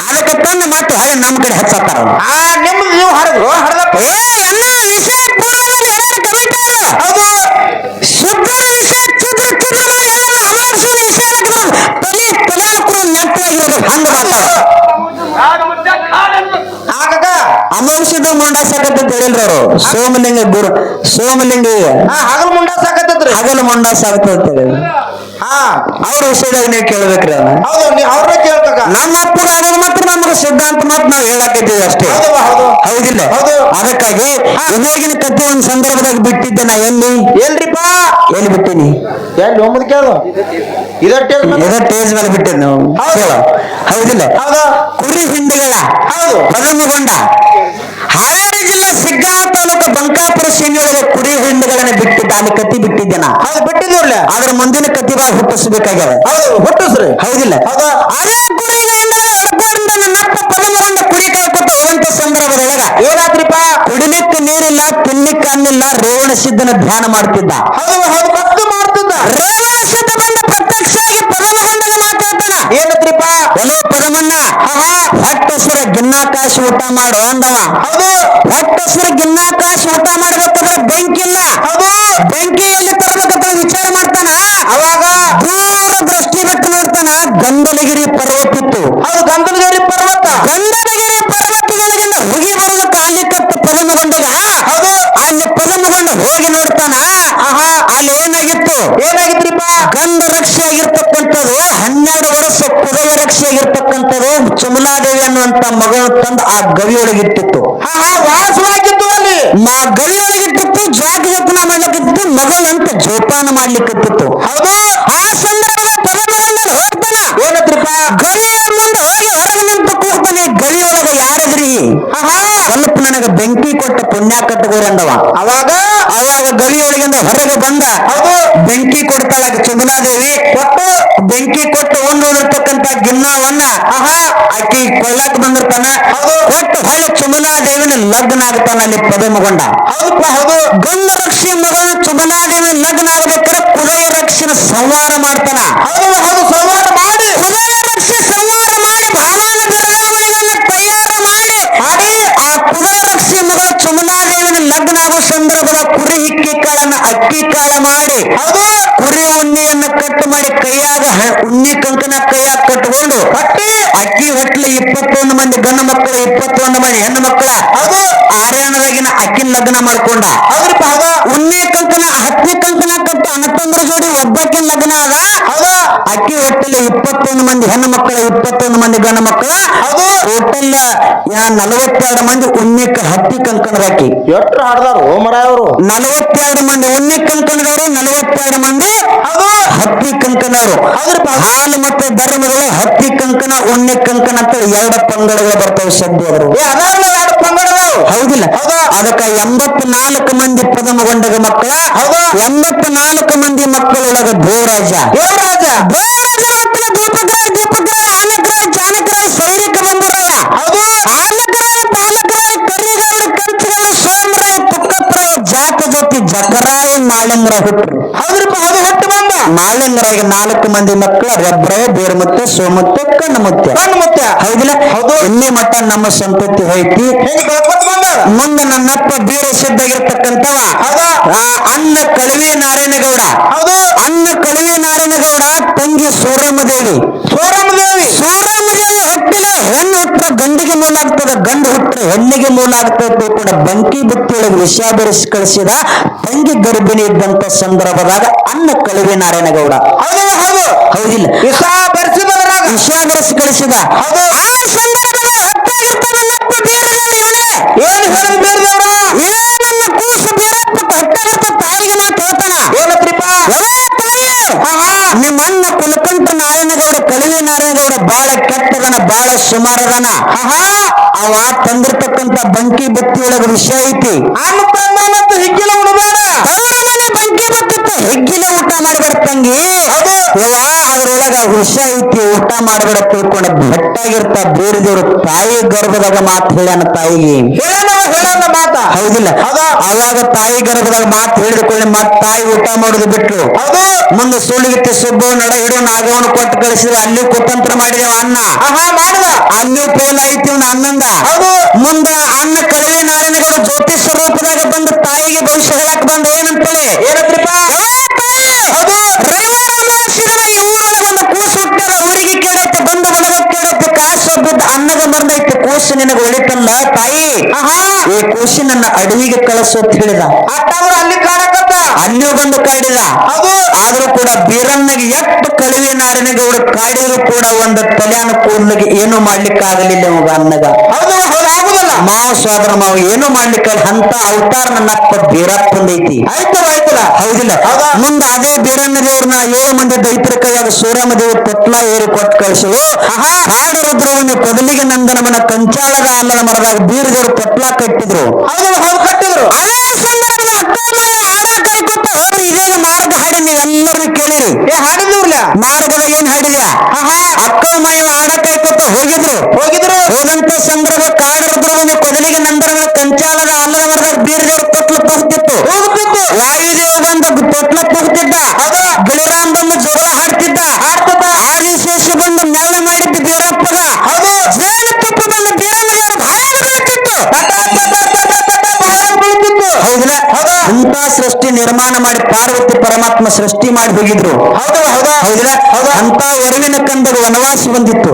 ಅದಕ್ಕೆ ತಂದು ಮತ್ತೆ ಹೊಳೆ ನಮ್ಮ ಕಡೆ ಹಚ್ಚಾತಾರ ಆ ನಿಮ್ದು ನೀವು ಹರಿದ್ರು ಹರಿದಪ್ಪ ಏ ಅಣ್ಣ ವಿಷಯ ಪೂರ್ವದಲ್ಲಿ ಎಲ್ಲರೂ ಕಲಿತಾರ ಹೌದು ಶುದ್ಧ ವಿಷಯ ಚುದ್ರ ಚುದ್ರ ಮಾಡಿ ಎಲ್ಲ ಅಮರ್ಸು ವಿಷಯ ತಲೆ ತಲಾಕು ನೆಟ್ಟವಾಗಿರೋದು ಹಂಗ ಮಾಡ್ತಾರ ಆಗ ಅಮರ್ಷದ ಮುಂಡಾಸಕತ್ತ ಹೇಳಿಲ್ರಿ ಅವರು ಸೋಮಲಿಂಗ ಗುರು ಸೋಮಲಿಂಗ ಹಾ ಹಗಲು ಮುಂಡ ಸಾಕತ್ತೈತ್ರಿ ಹಗಲು ಮುಂಡಾಸಾಗ್ತದ ಹಾ ಅವ್ರ ವಿಷಯದಾಗ ನೀವು ಕೇಳ್ಬೇಕ್ರಿ ಅದ ಹೌದು ನೀ ಅವ್ರನ್ನ ಕೇಳ್ತಕ್ಕ ನಮ್ಮ ಅಪ್ಪಗ ಆಡೋದು ಮಾತ್ರ ನಮಗೆ ಸಿದ್ಧಾಂತ ಮಾತ್ರ ನಾವು ಹೇಳಾಕಿದ್ದೀವಿ ಅಷ್ಟೇ ಹೌದು ಹೌದು ಹೌದಿಲ್ಲ ಹೌದು. ಅದಕ್ಕಾಗಿ ಇವಾಗಿನ ಕಥೆ ಒಂದ್ ಸಂದರ್ಭದಾಗ ಬಿಟ್ಟಿದ್ದೆ ನಾ ಎಲ್ರಿಪ್ಪ ಎಲ್ಲಿ ಬಿಟ್ಟಿನಿ ಎಲ್ಲಿ ಒಮ್ಮದ್ ಕೇಳು ಇದಟ್ಟೆ ಟೇಜ್ ಮೇಲೆ ಬಿಟ್ಟಿದ್ ನಾವು ಹೌದು. ಕೇಳು. ಹೌದಿಲ್ಲ ಹೌದು ಕುರಿ ಹಿಂಡಿಗಳ ಹೌದು ಪದಮಗೊಂಡ ಹಾವೇರಿ ಜಿಲ್ಲೆ ಸಿಗ್ಗಾಂವ ತಾಲೂಕು ಬಂಕಾಪುರ ಸೇನೆಯೊಳಗೆ ಕುರಿ ಹಿಂಡುಗಳನ್ನ ಬಿಟ್ಟಿದ್ದ ಅಲ್ಲಿ ಕತಿ ಬಿಟ್ಟಿದ್ದೆ ನಾ ಹೌದು ಬಿಟ್ಟಿದ್ರಲ್ಲ ಆದ್ರ ಮುಂದಿನ ಕತಿಗಳು ಹುಟ್ಟಿಸಬೇಕಾಗ್ಯದ ಹೌದು ಹುಟ್ಟಿಸ್ರಿ ಹೌದಿಲ್ಲ ಹೌದಾ ಅದೇ ಕುರಿ ಹಿಂಡುಗಳ ಹಿಡ್ಕೊಂಡು ನನ್ನಪ್ಪ ಪದಮಗೊಂಡ ಕುರಿ ಕಾಯ್ಕೊತ ಹೋದಂತ ಸಂದರ್ಭದೊಳಗ ಏನಾದ್ರಿಪ್ಪ ಕುಡಿಲಿಕ್ಕೆ ನೀರಿಲ್ಲ ತಿನ್ಲಿಕ್ಕೆ ಅನ್ನಿಲ್ಲ ರೇವಣ ಸಿದ್ಧನ ಧ್ಯಾನ ಮಾಡ್ತಿದ್ದ ಹೌದು ಹೌದು ಭಕ್ತಿ ಮಾಡ್ತಿದ್ದ ರೇವಣ ಸಿದ್ಧ ಬಂದ ಪ್ರತ್ಯಕ್ಷವಾಗಿ ಪದಮಗೊಂಡನ ಮಾತಾಡ್ತಾನ ಏನತ್ರಿಪ್ಪ ಒಲೋ ಪದಮಣ್ಣ ಹೊಟ್ಟೆಸರ ಗಿನ್ನಾಕಾಶ ಊಟ ಮಾಡು ಅಂದವ ಹೌದು ಹೊಟ್ಟೆಸರ ಗಿನ್ನಾಕಾಶ ಊಟ ಮಾಡ್ಬೇಕಾದ್ರೆ ಬೆಂಕಿ ಇಲ್ಲ ಹೌದು ಬೆಂಕಿಯಲ್ಲಿ ತರಬೇಕಂತ ವಿಚಾರ ಮಾಡ್ತಾನ ಅವಾಗ ದೂರ ದೃಷ್ಟಿ ಬಿಟ್ಟು ನೋಡ್ತಾನ ಗಂಧಲಗಿರಿ ಪರ್ವತ ಇತ್ತು ಹೌದು ಗಂಧನಗಿರಿ ಪರ್ವತ ಗಂಧಲಗಿರಿ ಪರ್ವತಗಳಿಂದ ಹೊಗೆ ಬರೋದಕ್ಕೆ ಅಲ್ಲಿ ಕತ್ತು ಪದಮಗೊಂಡಿಗ ಹೌದು ಅಲ್ಲಿ ಪದಮಗೊಂಡು ಹೋಗಿ ನೋಡ್ತಾನ ಅಲ್ಲಿ ಏನಾಗಿತ್ತು ಏನಾಗಿತ್ರಿಪ್ಪ ಗಂಧ ರಕ್ಷೆ ಆಗಿರ್ತಕ್ಕಂಥದ್ದು 12 ವರ್ಷ ಕುದುರೆ ರಕ್ಷೆ ಆಗಿರ್ತಕ್ಕಂಥದ್ದು ಚಮಲಾದೇವಿ ಅನ್ನುವಂತ ಮಗಳು ತಂದು ಆ ಗವಿಯೊಳಗಿಟ್ಟಿತ್ತು ಹಾ ಹಾ ವಾಸವಾಗಿತ್ತು ಅಲ್ಲಿ ಗವಿಯೊಳಗಿಟ್ಟಿತ್ತು ಜಾಗ ಜತನ ಮಾಡ್ಲಿಕ್ಕಿತ್ತು ಮಗಳಂತ ಜೋಪಾನ ಮಾಡ್ಲಿಕ್ಕಿತ್ತು ಹೌದು ಆ ಸಂದರ್ಭ ಪದಮಗೊಂಡ ಹೋಗ್ತಾನ ಏನತ್ರಿಪ್ಪ ಗವಿಯ ಮುಂದೆ ಹೋಗಿ ಹೊರಗೆ ನಿಂತು ಕೂಗ್ತಾನೆ ಗವಿಯೊಳಗ ಯಾರದ್ರಿ ಸ್ವಲ್ಪ ನನಗೆ ಬೆಂಕಿ ಕೊಟ್ಟ ಪುಣ್ಯ ಕಟ್ಟಗೋರಿ ಅಂದವ ಅವಾಗ ಅವಾಗ ಗವಿಯೊಳಗಿಂದ ಹೊರಗೆ ಬಂದ ಹೌದು ಬೆಂಕಿ ಕೊಡ್ತಾಳ ಚಮಲಾದೇವಿ ಕೊಟ್ಟು ಬೆಂಕಿ ಕೊಟ್ಟು ಉಂಡಿರ್ತಕ್ಕಂತ ಗಿನ್ನವನ್ನ ಆಕಿ ಕೊಳ್ಳಾಕ್ ಬಂದಿರ್ತಾನ ಕೊಟ್ಟು ಹೊಳೆ ಚಮಲಾದೇವಿನ ಲಗ್ನ ಆಗ್ತಾನ ಅಲ್ಲಿ ಪದಮಗೊಂಡ ಹೌದಪ್ಪ ಹೌದು ಗಂಧ ರಕ್ಷಿ ಮಗಳು ಚಮಲಾದೇವಿ ಲಗ್ನ ಆಗ್ಬೇಕಾದ್ರೆ ಕುದುರೆ ರಕ್ಷಿನ ಸಂಹಾರ ಮಾಡ್ತಾನ ಹೌದು ಹೌದು ಸಂವಾದ ಮಾಡಿ ಕುದುರೆ ರಕ್ಷೆ ಸಂಹಾರ ಮಾಡಿ ಭಾವನ ಮೆರವಣಿಗೆಯನ್ನ ತಯಾರು ಮಾಡಿ ಆ ಕುದುರೆ ರಕ್ಷಿ ಮಗಳು ಚಮಲಾದೇವಿನ ಲಗ್ನ ಆಗೋ ಸಂದರ್ಭದ ಕುರಿ ಹಿಕ್ಕಿ ಕಾಳನ್ನ ಅಕ್ಕಿ ಕಾಳ ಮಾಡಿ ಹೌದು ಕುರಿ ಉಣ್ಣಿಯನ್ನ ಕಟ್ಟು ಮಾಡಿ ಕೈಯಾಗ ಉಣ್ಣಿ ಕಂಕನ ಕೈಯಾಗ ಕಟ್ಟಿಕೊಂಡು ಕಟ್ಟಿ ಅಕ್ಕಿ ಹೊಟ್ಲಿ 21 ಮಂದಿ ಗಂಡು ಮಕ್ಕಳು 21 ಮಂದಿ ಹೆಣ್ಣು ಮಕ್ಕಳ ಹೌದು ಆರ್ಯಾಣದಾಗಿನ ಅಕ್ಕಿನ ಲಗ್ನ ಮಾಡ್ಕೊಂಡ ಹೌದ್ರಿಪ್ಪ ಹೌದು ಉಣ್ಣಿ ಕಂಕನ 10ನೇ ಕಂಕನ ಕಟ್ಟು ಅಣ್ಣತಂದ್ರ ಜೋಡಿ ಒಬ್ಬಕ್ಕಿನ ಲಗ್ನ ಅದ ಹೌದು ಅಕ್ಕಿ ಹೊಟ್ಟೆಲಿ 21 ಮಂದಿ ಹೆಣ್ಣು ಮಕ್ಕಳು 21 ಮಂದಿ ಗಂಡು ಮಕ್ಕಳ ಹೌದು ಟೋಟಲ್ 42 ಮಂದಿ ಉಣ್ಣಿಕ ಹತ್ತಿ ಕಂಕಣದಾಕಿ ಎಷ್ಟ್ರು ಹಾಡ್ದಾರು ಮರ ಅವರು 42 ಮಂದಿ ಉಣ್ಣಿ ಕಂಕಣದವರು 42 ಮಂದಿ ಹೌದು ಹತ್ತಿ ಕಂಕಣವರು ಹೌದ್ರಿಪ್ಪ ಹಾಲು ಮತ್ತೆ ಧರ್ಮಗಳು ಹತ್ತಿ ಕಂಕಣ ಉಣ್ಣಿ ಕಂಕಣ ಅಂತ 2 ಪಂಗಡಗಳು ಬರ್ತವೆ ಶಬ್ದ ಅವರು ಅದಾರಲ್ಲ ಎರಡು ಪಂಗಡದವು ಹೌದಿಲ್ಲ ಹೌದಾ ಅದಕ್ಕ 84 ಮಂದಿ ಪದಮಗೊಂಡಗ ಮಕ್ಕಳ ಹೌದಾ 84 ಮಂದಿ ಮಕ್ಕಳೊಳಗ ದೇವರಾಜ ದೇವರಾಜ ದೀಪಕರಾಯ ದೀಪಕರಾಯ ಆನಕರಾಯ ಚಾಣಕರಾಯ ಸೈನಿಕ ಬಂಧುರಾಯ ಹೌದು ಆಲಕರಾಯ ಪಾಲಕರಾಯ ಕರಿಗೌಡ ಕಂಚರಾಯ ಸೋಮರಾಯ ತುಕ್ಕಪ್ಪರಾಯ ಜಾತ ಜ್ಯೋತಿ ಜಕರಾಯ ಮಾಳಿಂಗರಾಯ ಹುಟ್ಟರು ಹೌದ್ರಿಪ್ಪ ಹೌದು ಹೊಟ್ಟು ಬಂದ ಮಾಳಿಂಗರಾಯ 4 ಮಂದಿ ಮಕ್ಕಳ ರಬ್ರಾಯ ಬೇರ್ಮುತ್ತೆ ಸೋಮುತ್ತೆ ಕಣ್ಣುಮುತ್ತೆ ಕಣ್ಣು ಮುತ್ಯ ಹೌದಿಲ್ಲ ಹೌದು ಇಲ್ಲಿ ಮಟ್ಟ ನಮ್ಮ ಸಂತತಿ ಹೋಯ್ತಿ ಹೆಂಗ್ ಬೆಳ್ಕೊತ ಬಂದ ಮುಂದೆ ನನ್ನಪ್ಪ ಬೀರ ಸಿದ್ಧಾಗಿರ್ತಕ್ಕಂಥವ ಹೌದಾ ಅನ್ನ ಕಳವಿ ನಾರಾಯಣಗೌಡ ಹೌದು ಅನ್ನ ಕಳವಿ ನಾರಾಯಣಗೌಡ ತಂಗಿ ಸೂರಮ್ಮದೇವಿ ಸೋರಮ್ಮದೇವಿ ಸೂರಮ್ಮದೇವಿ ಹೊಟ್ಟಿಲೆ ಹೆಣ್ಣು ಹುಟ್ಟರೆ ಗಂಡಿಗೆ ಮೂಲ ಆಗ್ತದ ಗಂಡು ಹುಟ್ಟರೆ ಹೆಣ್ಣಿಗೆ ಮೂಲ ಆಗ್ತದೆ ಕೂಡ ಬಂಕಿ ಬುತ್ತಿಯೊಳಗೆ ವಿಷ ಬೆರೆಸಿ ಕಳಿಸಿದ ತಂಗಿ ಗರ್ಭಿಣಿ ಇದ್ದಂತ ಸಂದರ್ಭದಾಗ ಅನ್ನ ಕಳವಿ ನಾರಾಯಣಗೌಡ ಹೌದು ಹೌದು ಹೌದಿಲ್ಲ ವಿಷ ಬೆರೆಸಿದವರಾಗ ವಿಷ ಬೆರೆಸಿ ಕಳಿಸಿದ ಹೌದು ಆ ಸಂದರ್ಭದಲ್ಲಿ ಹೊಟ್ಟೆಗಿರ್ತಾನೆ ನಪ್ಪ ಬೀರದೇವಿ ಇವನೇ ಏನ್ ಹೇಳಿ ಬೇರೆದವ್ರ ಏನನ್ನ ಕೂಸು ಬೀರಪ್ಪ ಹೊಟ್ಟೆಗಿರ್ತ ತಾಯಿಗೆ ಮಾತು ಹೇಳ್ತಾನ ಏನತ್ರಿಪ್ಪ ಒಳ್ಳೆ ತಾಯಿ ನಿಮ್ಮ ಅಣ್ಣ ಕುಲಕಂಠ ನಾರಾಯಣಗೌಡ ಕಳವಿ ನಾರಾಯಣಗೌಡ ಬಾಳ ಕೆಟ್ಟದನ ಬಾಳ ಸುಮಾರದನ ಅವ ತಂದಿರ್ತಕ್ಕಂತ ಬಂಕಿ ಬತ್ತಿಯೊಳಗ ವಿಷ ಐತಿ ಅನ್ನ ತಂದಾನಂತ ಹಿಗ್ಗಿಲ ಉಣಬೇಡ ತವರ ಮನೆ ಬಂಕಿ ಬತ್ತಿತ್ತು ಹೆಗ್ಗಿನ ಊಟ ಮಾಡಬೇಡ ತಂಗಿ ಹೌದು ಅದ್ರೊಳಗ ವಿಷ ಐತಿ ಊಟ ಮಾಡಬೇಡ ತಿಳ್ಕೊಂಡ ಬೆಟ್ಟಾಗಿರ್ತ ಬೇರೆದೇವ್ರು ತಾಯಿ ಗರ್ಭದಾಗ ಮಾತು ಹೇಳ್ಯಾನ ತಾಯಿಗೆ ಹೇಳೋಣ ಮಾತ ಹೌದಿಲ್ಲ ಹೌದಾ? ಅವಾಗ ತಾಯಿ ಗರ್ಭದಾಗ ಮಾತು ಹೇಳಿದ್ಕೊಳ್ಳಿ ಮತ್ ತಾಯಿ ಊಟ ಮಾಡೋದು ಬಿಟ್ರು. ಹೌದು. ಮುಂದೆ ಸುಳ್ಳಿಗಿತ್ತಿ ಸುಬ್ಬು ನಡ ಹಿಡಿದು ನಾಗವನು ಕೊಟ್ಟು ಕಳಿಸಿದ್ರೆ ಅಲ್ಲಿ ಕುತಂತ್ರ ಮಾಡಿದೇವ ಅನ್ನ. ಮಾಡಿದ. ಅಲ್ಲಿ ಫೇಲ್ ಆಯ್ತು ಇವ್ನ ಅನ್ನಂದ. ಹೌದು. ಮುಂದ ಅನ್ನ ಕಳವಿ ನಾರಾಯಣಗೌಡ ಜ್ಯೋತಿಷ ರೂಪದಾಗ ಬಂದು ತಾಯಿಗೆ ಭವಿಷ್ಯ ಹೇಳಕ್ ಬಂದ ಏನಂತೇಳಿ ಏನಂತ್ರಿಪ್ಪ? ಹೌದು. ರವಿವಾರ ಅಮಾವಾಸ್ಯೆದಿನ ಈ ಊರೊಳಗೆ ಒಂದು ಕೂಸು ಹುಟ್ಟ್ಯಾರ. ಊರಿಗೆ ಕೇಳೈತೆ ಬಂದು ಒಳಗ ಕೇಳೈತೆ ಕಾಸು ಬಿದ್ದ ಅನ್ನಗ ಬಂದೈತೆ ಕೂಸು ನಿನಗೆ ಒಳಿತಲ್ಲ ತಾಯಿ. ಈ ಕೂಸಿನನ್ನ ಅಡವಿಗೆ ಕಳಿಸು ಅಂತ ಹೇಳಿದ. ಅಟ್ಟಾದ್ರು ಅಲ್ಲಿ ಕಾಡಕತ್ತ. ಅಲ್ಲಿಯೂ ಬಂದು ಕಾಡಿದ. ಹೌದು. ಆದ್ರೂ ಕೂಡ ಬೀರನ್ನಗೆ ಎಷ್ಟು ಕಳವಿ ನಾರಾಯಣಗೌಡ ಕಾಡಿದ್ರು ಕೂಡ ಒಂದು ತಲೆಯಾನ ಕೂದಲಿಗೆ ಏನು ಮಾಡ್ಲಿಕ್ಕೆ ಆಗಲಿಲ್ಲ ಅವಾಗ ಅನ್ನಗ. ಹೌದು. ಹೌದು. ಆಗುದಲ್ಲ. ಮಾವ ಸ್ವಾದರ ಮಾವ ಏನು ಮಾಡ್ಲಿಕ್ಕೆ ಅಂತ ಅವತಾರ ನನ್ನ ಅಪ್ಪ ಬೀರಪ್ಪಂದೈತಿ. ಆಯ್ತಲ್ಲ ಆಯ್ತಲ್ಲ. ಹೌದಿಲ್ಲ? ಹೌದಾ? ಮುಂದ ಅದೇ ಬೀರಣ್ಣ ದೇವ್ರನ್ನ 7 ಮಂದಿ ದೈತರ ಕೈಯಾಗ ಸೂರ್ಯಮ ದೇವ್ರ ಪಟ್ಲ ಏರಿ ಕೊಟ್ಟು ಕಳಿಸಿವು. ಕಾಡು ರುದ್ರವನ್ನ ಕೊದಲಿಗೆ ನಂದನಮನ ಕಂಚಾಳದ ಆಲದ ಮರದಾಗ ಬೀರ ದೇವ್ರ ಪಟ್ಲ ಕಟ್ಟಿದ್ರು. ಹೌದು. ಹೌದು. ಕಟ್ಟಿದ್ರು. ಅದೇ ಸಂದರ್ಭದ ಅಕ್ಕಮ್ಮಯ್ಯ ಹಾಡ ಕೈಕೊಟ್ಟು ಹೋದ್ರಿ. ಇದೇಗ ಮಾರ್ಗ ಹಾಡಿ ನೀವೆಲ್ಲರೂ ಕೇಳಿರಿ. ಹಾಡಿದ್ರಲ್ಲ. ಮಾರ್ಗದಾಗ ಏನ್ ಹಾಡಿದ್ಯಾ? ಅಕ್ಕಮ್ಮಯ್ಯ ಹಾಡ ಕೈಕೊಟ್ಟು ಹೋಗಿದ್ರು. ಹೋದಂತ ಸಂದರ್ಭ ಕಾಡು ರುದ್ರವನ್ನ ಕೊದಲಿಗೆ ನಂದನಮನ ಕಂಚಾಳದ ಆಲದ ಮರದಾಗ ಬೀರ ದೇವ್ರ ಪಟ್ಲ ಪುಗ್ತಿತ್ತು. ವಾಯುದೇವ ಬಂದ ಪಟ್ಲ ಪುಗ್ತಿದ್ದ. ಗಿಳಿರಾಮ್ ಬಂದು ಜಗಳ ಹಾಡ್ತಿದ್ದ. ಆದಿಶೇಷ ಬಂದು ನೆಲ ಮಾಡಿದ್ದು ಬೀರಪ್ಪಗ. ಜೇನು ತುಪ್ಪ ಬಂದು ಬೀರಣ್ಣ ದೇವರ ಬಾಯಿಗೆ ಬೀಳ್ತಿತ್ತು. ಹೌದಿಲ್ಲ? ಇಂಥ ಸೃಷ್ಟಿ ನಿರ್ಮಾಣ ಮಾಡಿ ಪಾರ್ವತಿ ಪರಮಾತ್ಮ ಸೃಷ್ಟಿ ಮಾಡಿ ಹೋಗಿದ್ರು. ಹೌದಿಲ್ಲ? ಅಂತ ವರುವಿನ ಕಂದಗ ವನವಾಸ ಬಂದಿತ್ತು.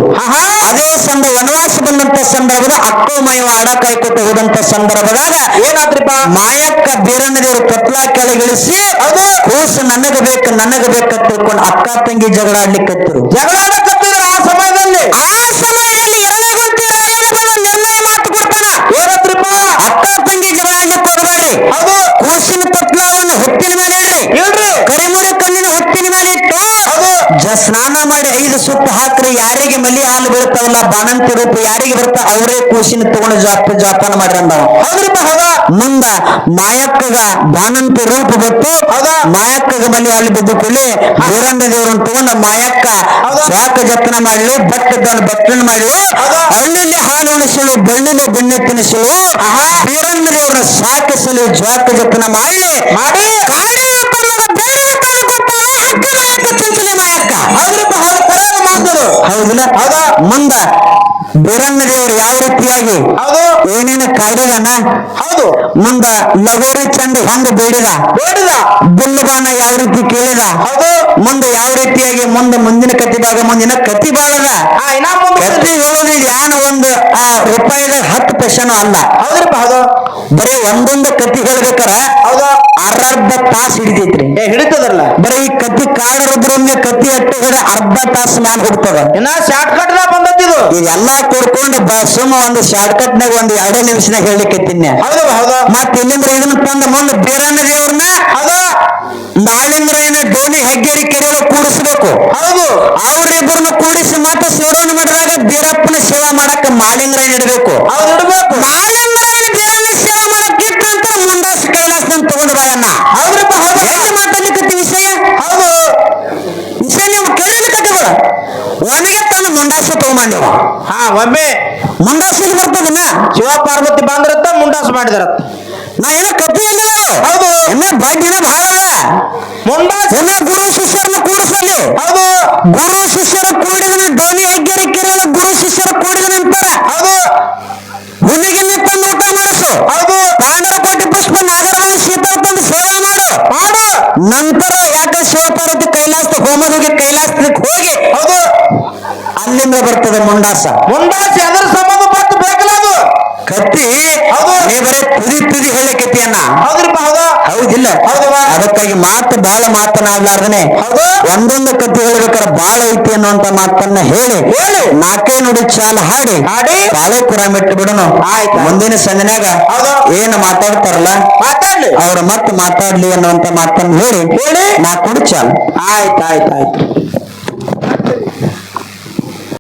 ಅದೇ ವನವಾಸ ಬಂದಂತ ಸಂದರ್ಭದ ಅಕ್ಕಮಯ್ಯ ಆಡ ಕಾಯ್ಕೊಟ್ಟು ಹೋದಂತ ಸಂದರ್ಭದಾಗ ಏನಾದ್ರಿಪ್ಪ? ಮಾಯಕ್ಕ ಬೀರಣ್ಣ ದೇವರು ಪತ್ಲ ಕೆಳಗಿಳಿಸಿ ಕೂಸು ನನಗ ಬೇಕಂತ ತಿಳ್ಕೊಂಡು ಅಕ್ಕ ತಂಗಿ ಜಗಳ ಆಡ್ಲಿಕ್ಕತ್ತರು. ಜಗಳ ಆಡಕತ್ತಿದ್ರು ಆ ಸಮಯದಲ್ಲಿ. ಎರಡಗುಂಟಿ ನಿರ್ಣಯ ಮಾತು ಕೊಡ್ತಾನ. ಏನಂದ್ರಿಪ್ಪ? ಅಕ್ಕ ತಂಗಿ ಜಗಳ ಆಡ್ಲಿಕ್ಕೆ ಕೊಡಬೇಡ್ರಿ. ಕೂಸಿನ ಪತ್ಲವನ್ನು ಹೊಟ್ಟಿನ ಮೇಲೆ ಇಡ್ರಿ. ಕರಿಮುರಿ ಕಣ್ಣಿನ ಹೊಟ್ಟಿನ ಮೇಲೆ ಇಟ್ಟು ಸ್ನಾನ ಮಾಡಿ 5 ಸುತ್ತು ಹಾಕ್ರಿ. ಯಾರಿಗೆ ಮಲಿ ಹಾಲು ಬೀಳ್ತಾವಲ್ಲ ಬಾಣಂತಿ ರೂಪ ಯಾರಿಗೆ ಬರ್ತಾ ಅವರೇ ಕೂಸಿನ ತಗೊಂಡು ಜಾಪಾನ ಮಾಡ್ರಿ ಅಂದವ. ಮುಂದ ಮಾಯಕ್ಕಗ ಬಾಣಂತಿ ರೂಪ ಬತ್ತು. ಮಾಯಕ್ಕಗ ಮಲಿ ಹಾಲು ಬಿದ್ದು ಕೂಡಲೇ ಬೀರಣ್ಣ ದೇವ್ರನ್ನ ತಗೊಂಡ ಮಾಯಕ್ಕ ಸ್ವಾಕ ಜತನ ಮಾಡ್ಲಿ ಬಟ್ಟನ ಮಾಡ್ಲಿ ಹಳ್ಳಿಲಿ ಹಾಲು ಉಣಿಸಲು ಬಳ್ಳಿಲಿ ಬೆಣ್ಣೆ ತಿನ್ನಿಸಲು ಬೀರಣ್ಣ ದೇವ್ರನ್ನ ಸಾಕಿಸಲು ಜ್ವಾಕ ಜತನ ಮಾಡ್ಲಿ ಕಾಡಿ ಹೌದಿಲ್ಲ? ಮುಂದ ಬೀರಣ್ಣ ದೇವರು ಯಾವ ರೀತಿಯಾಗಿ ಏನೇನು ಕಾಡಿದಾನ. ಮುಂದ ಲಗೋರಿ ಚಂದ ಹೆಂಗ ಬೇಡಿದ ಬಿಲ್ಲುಗಾನ ಯಾವ ರೀತಿ ಕೇಳಿದ. ಮುಂದೆ ಯಾವ ರೀತಿಯಾಗಿ ಮುಂದಿನ ಕತ್ತಿದಾಗ ಮುಂದಿನ ಕತ್ತಿ ಬಾಳದ. ಕತ್ತಿ ಹೇಳೋದು ಯಾನ ಒಂದು ರೂಪಾಯಿದ 10 ಪೈಸೆನೂ ಅಲ್ಲ. ಬರೀ ಒಂದೊಂದು ಕತ್ತಿ ಹೇಳ್ಬೇಕಾರ ಅರ್ಧ ತಾಸು ಹಿಡಿತೈತ್ರಿ. ಹಿಡಿತದಲ್ಲ. ಬರೀ ಈ ಕತ್ತಿ ಕಾಡಿರೋದ್ರೊಮ್ಮೆ ಕತ್ತಿ ಅಟ್ಟು ಹೊಡೆ ಅರ್ಧ ತಾಸು ಮ್ಯಾಲ ಹೋಗ್ತದ. ಇನ್ನ ಶಾರ್ಟ್ ಕಟ್ ಬಂದತ್ತಿದು. ಇದೆಲ್ಲಾ ಕೊಡ್ಕೊಂಡು ಸುಮ್ಮ ಒಂದು ಶಾರ್ಟ್ ಕಟ್ ನಾಗ ಒಂದು 2 ನಿಮಿಷನಾಗ ಹೇಳಿಕತ್ತೀನಿ. ಮತ್ ಇಲ್ಲಿಂದ್ರ ಇದನ್ನ ತಂದ ಮುಂದೆ ಬೀರಣ್ಣ ದೇವ್ರನ್ನ ನಾಳಿಂದ್ರ ಏನ ಡೋಣಿ ಹೆಗ್ಗೇರಿ ಕೆರೆಯೊಳಗೆ ಕೂಡಿಸ್ಬೇಕು. ಅವ್ರಿಬ್ಬರನ್ನ ಕೂಡಿಸಿ ಮತ್ತೆ ಸೇರೋಣ ಮಾಡಿದಾಗ ಬೀರಪ್ಪನ ಸೇವಾ ಮಾಡಕ್ ಮಾಳಿಂಗ್ರ ಇಡಬೇಕು. ಮಾಳಿಂಗ್ರ ಬೀರಣ್ಣ ಸೇವಾ ಮಾಡಕ್ ಇಟ್ಟಂತ ಮುಂದಾಸ ಕೈಲಾಸ ತಗೊಂಡು ಬಾಯಣ್ಣ. ಮಾತಾಡ್ಲಿಕ್ಕೆ ವಿಷಯ ನೀವು ಕೇಳಲಿಕ್ಕೆ ಒಮ್ಮೆಗೆ ತಾನು ಮುಂಡಾಸ ತಗೊಂಬಂದೇವ. ಒಮ್ಮೆ ಮುಂಡಾಸಿಗೆ ಬರ್ತದನ್ನ ಶಿವ ಪಾರ್ವತಿ ಬಂದ್ರತ್ತ ಮುಂಡಾಸ ಮಾಡಿದಾರ. ನಾ ಏನೋ ಕತ್ತಿ ಇಲ್ಲ. ಇನ್ನ ಬಡ್ಡಿನ ಬಹಳ ಮುಂಡಾಸ ಗುರು ಶಿಷ್ಯರನ್ನ ಕೂಡಿಸಲಿ. ಗುರು ಶಿಷ್ಯರು ಕೂಡಿದ ಡೋನಿ ಹೆಗ್ಗೇರಿ ಕೆರೆ ಗುರು ಶಿಷ್ಯರು ಕೂಡಿದ ನಂತರ ಹುಲಿಗಿಲ್ಲಿ ತಂದು ಊಟ ಮಾಡಿಸು. ಪಾಂಡವ ಕೋಟಿ ಪುಷ್ಪ ನಾಗರಮಣಿ ಸೀತಾ ತಂದು ಸೇವಾ ಮಾಡು. ನಂತರ ಯಾಕೆ ಶಿವ ಪಾರ್ವತಿ ಕೈಲಾಸ ಹೋಮದೋಗಿ ಕೈಲಾಸಕ್ಕೆ ಹೋಗಿ ಅಲ್ಲಿಂದ ಬರ್ತದೆ ಮುಂಡಾಸ. ಎದರ ಸಂಬಂಧಪಟ್ಟು ಬೇಕಲ್ಲ ಅದು ಕತ್ತಿ. ನೀ ಬರೀ ತುದಿ ಹೇಳಿಕತ್ತಿಯನ್ನ. ಹೌದಿಲ್ಲ? ಅದಕ್ಕಾಗಿ ಮಾತು ಬಹಳ ಮಾತನಾಡ್ಲಾರ್ದನೆ ಒಂದೊಂದು ಕತ್ತಿ ಹೇಳ್ಬೇಕಾದ್ರೆ ಬಾಳ ಐತಿ ಅನ್ನುವಂತ ಮಾತನ್ನ ಹೇಳಿ 4 ನುಡಿ ಚಾಲ ಹಾಡಿ ಬಾಳೆ ಕುರ ಮೆಟ್ಟು ಬಿಡೋನು. ಮುಂದಿನ ಸಂಜೆನಾಗ ಏನು ಮಾತಾಡ್ತಾರಲ್ಲ ಅವ್ರ ಮತ್ತೆ ಮಾತಾಡ್ಲಿ ಅನ್ನುವಂತ ಮಾತನ್ನ ಹೇಳಿ 4 ನುಡಿ ಚಾಲ. ಆಯ್ತು.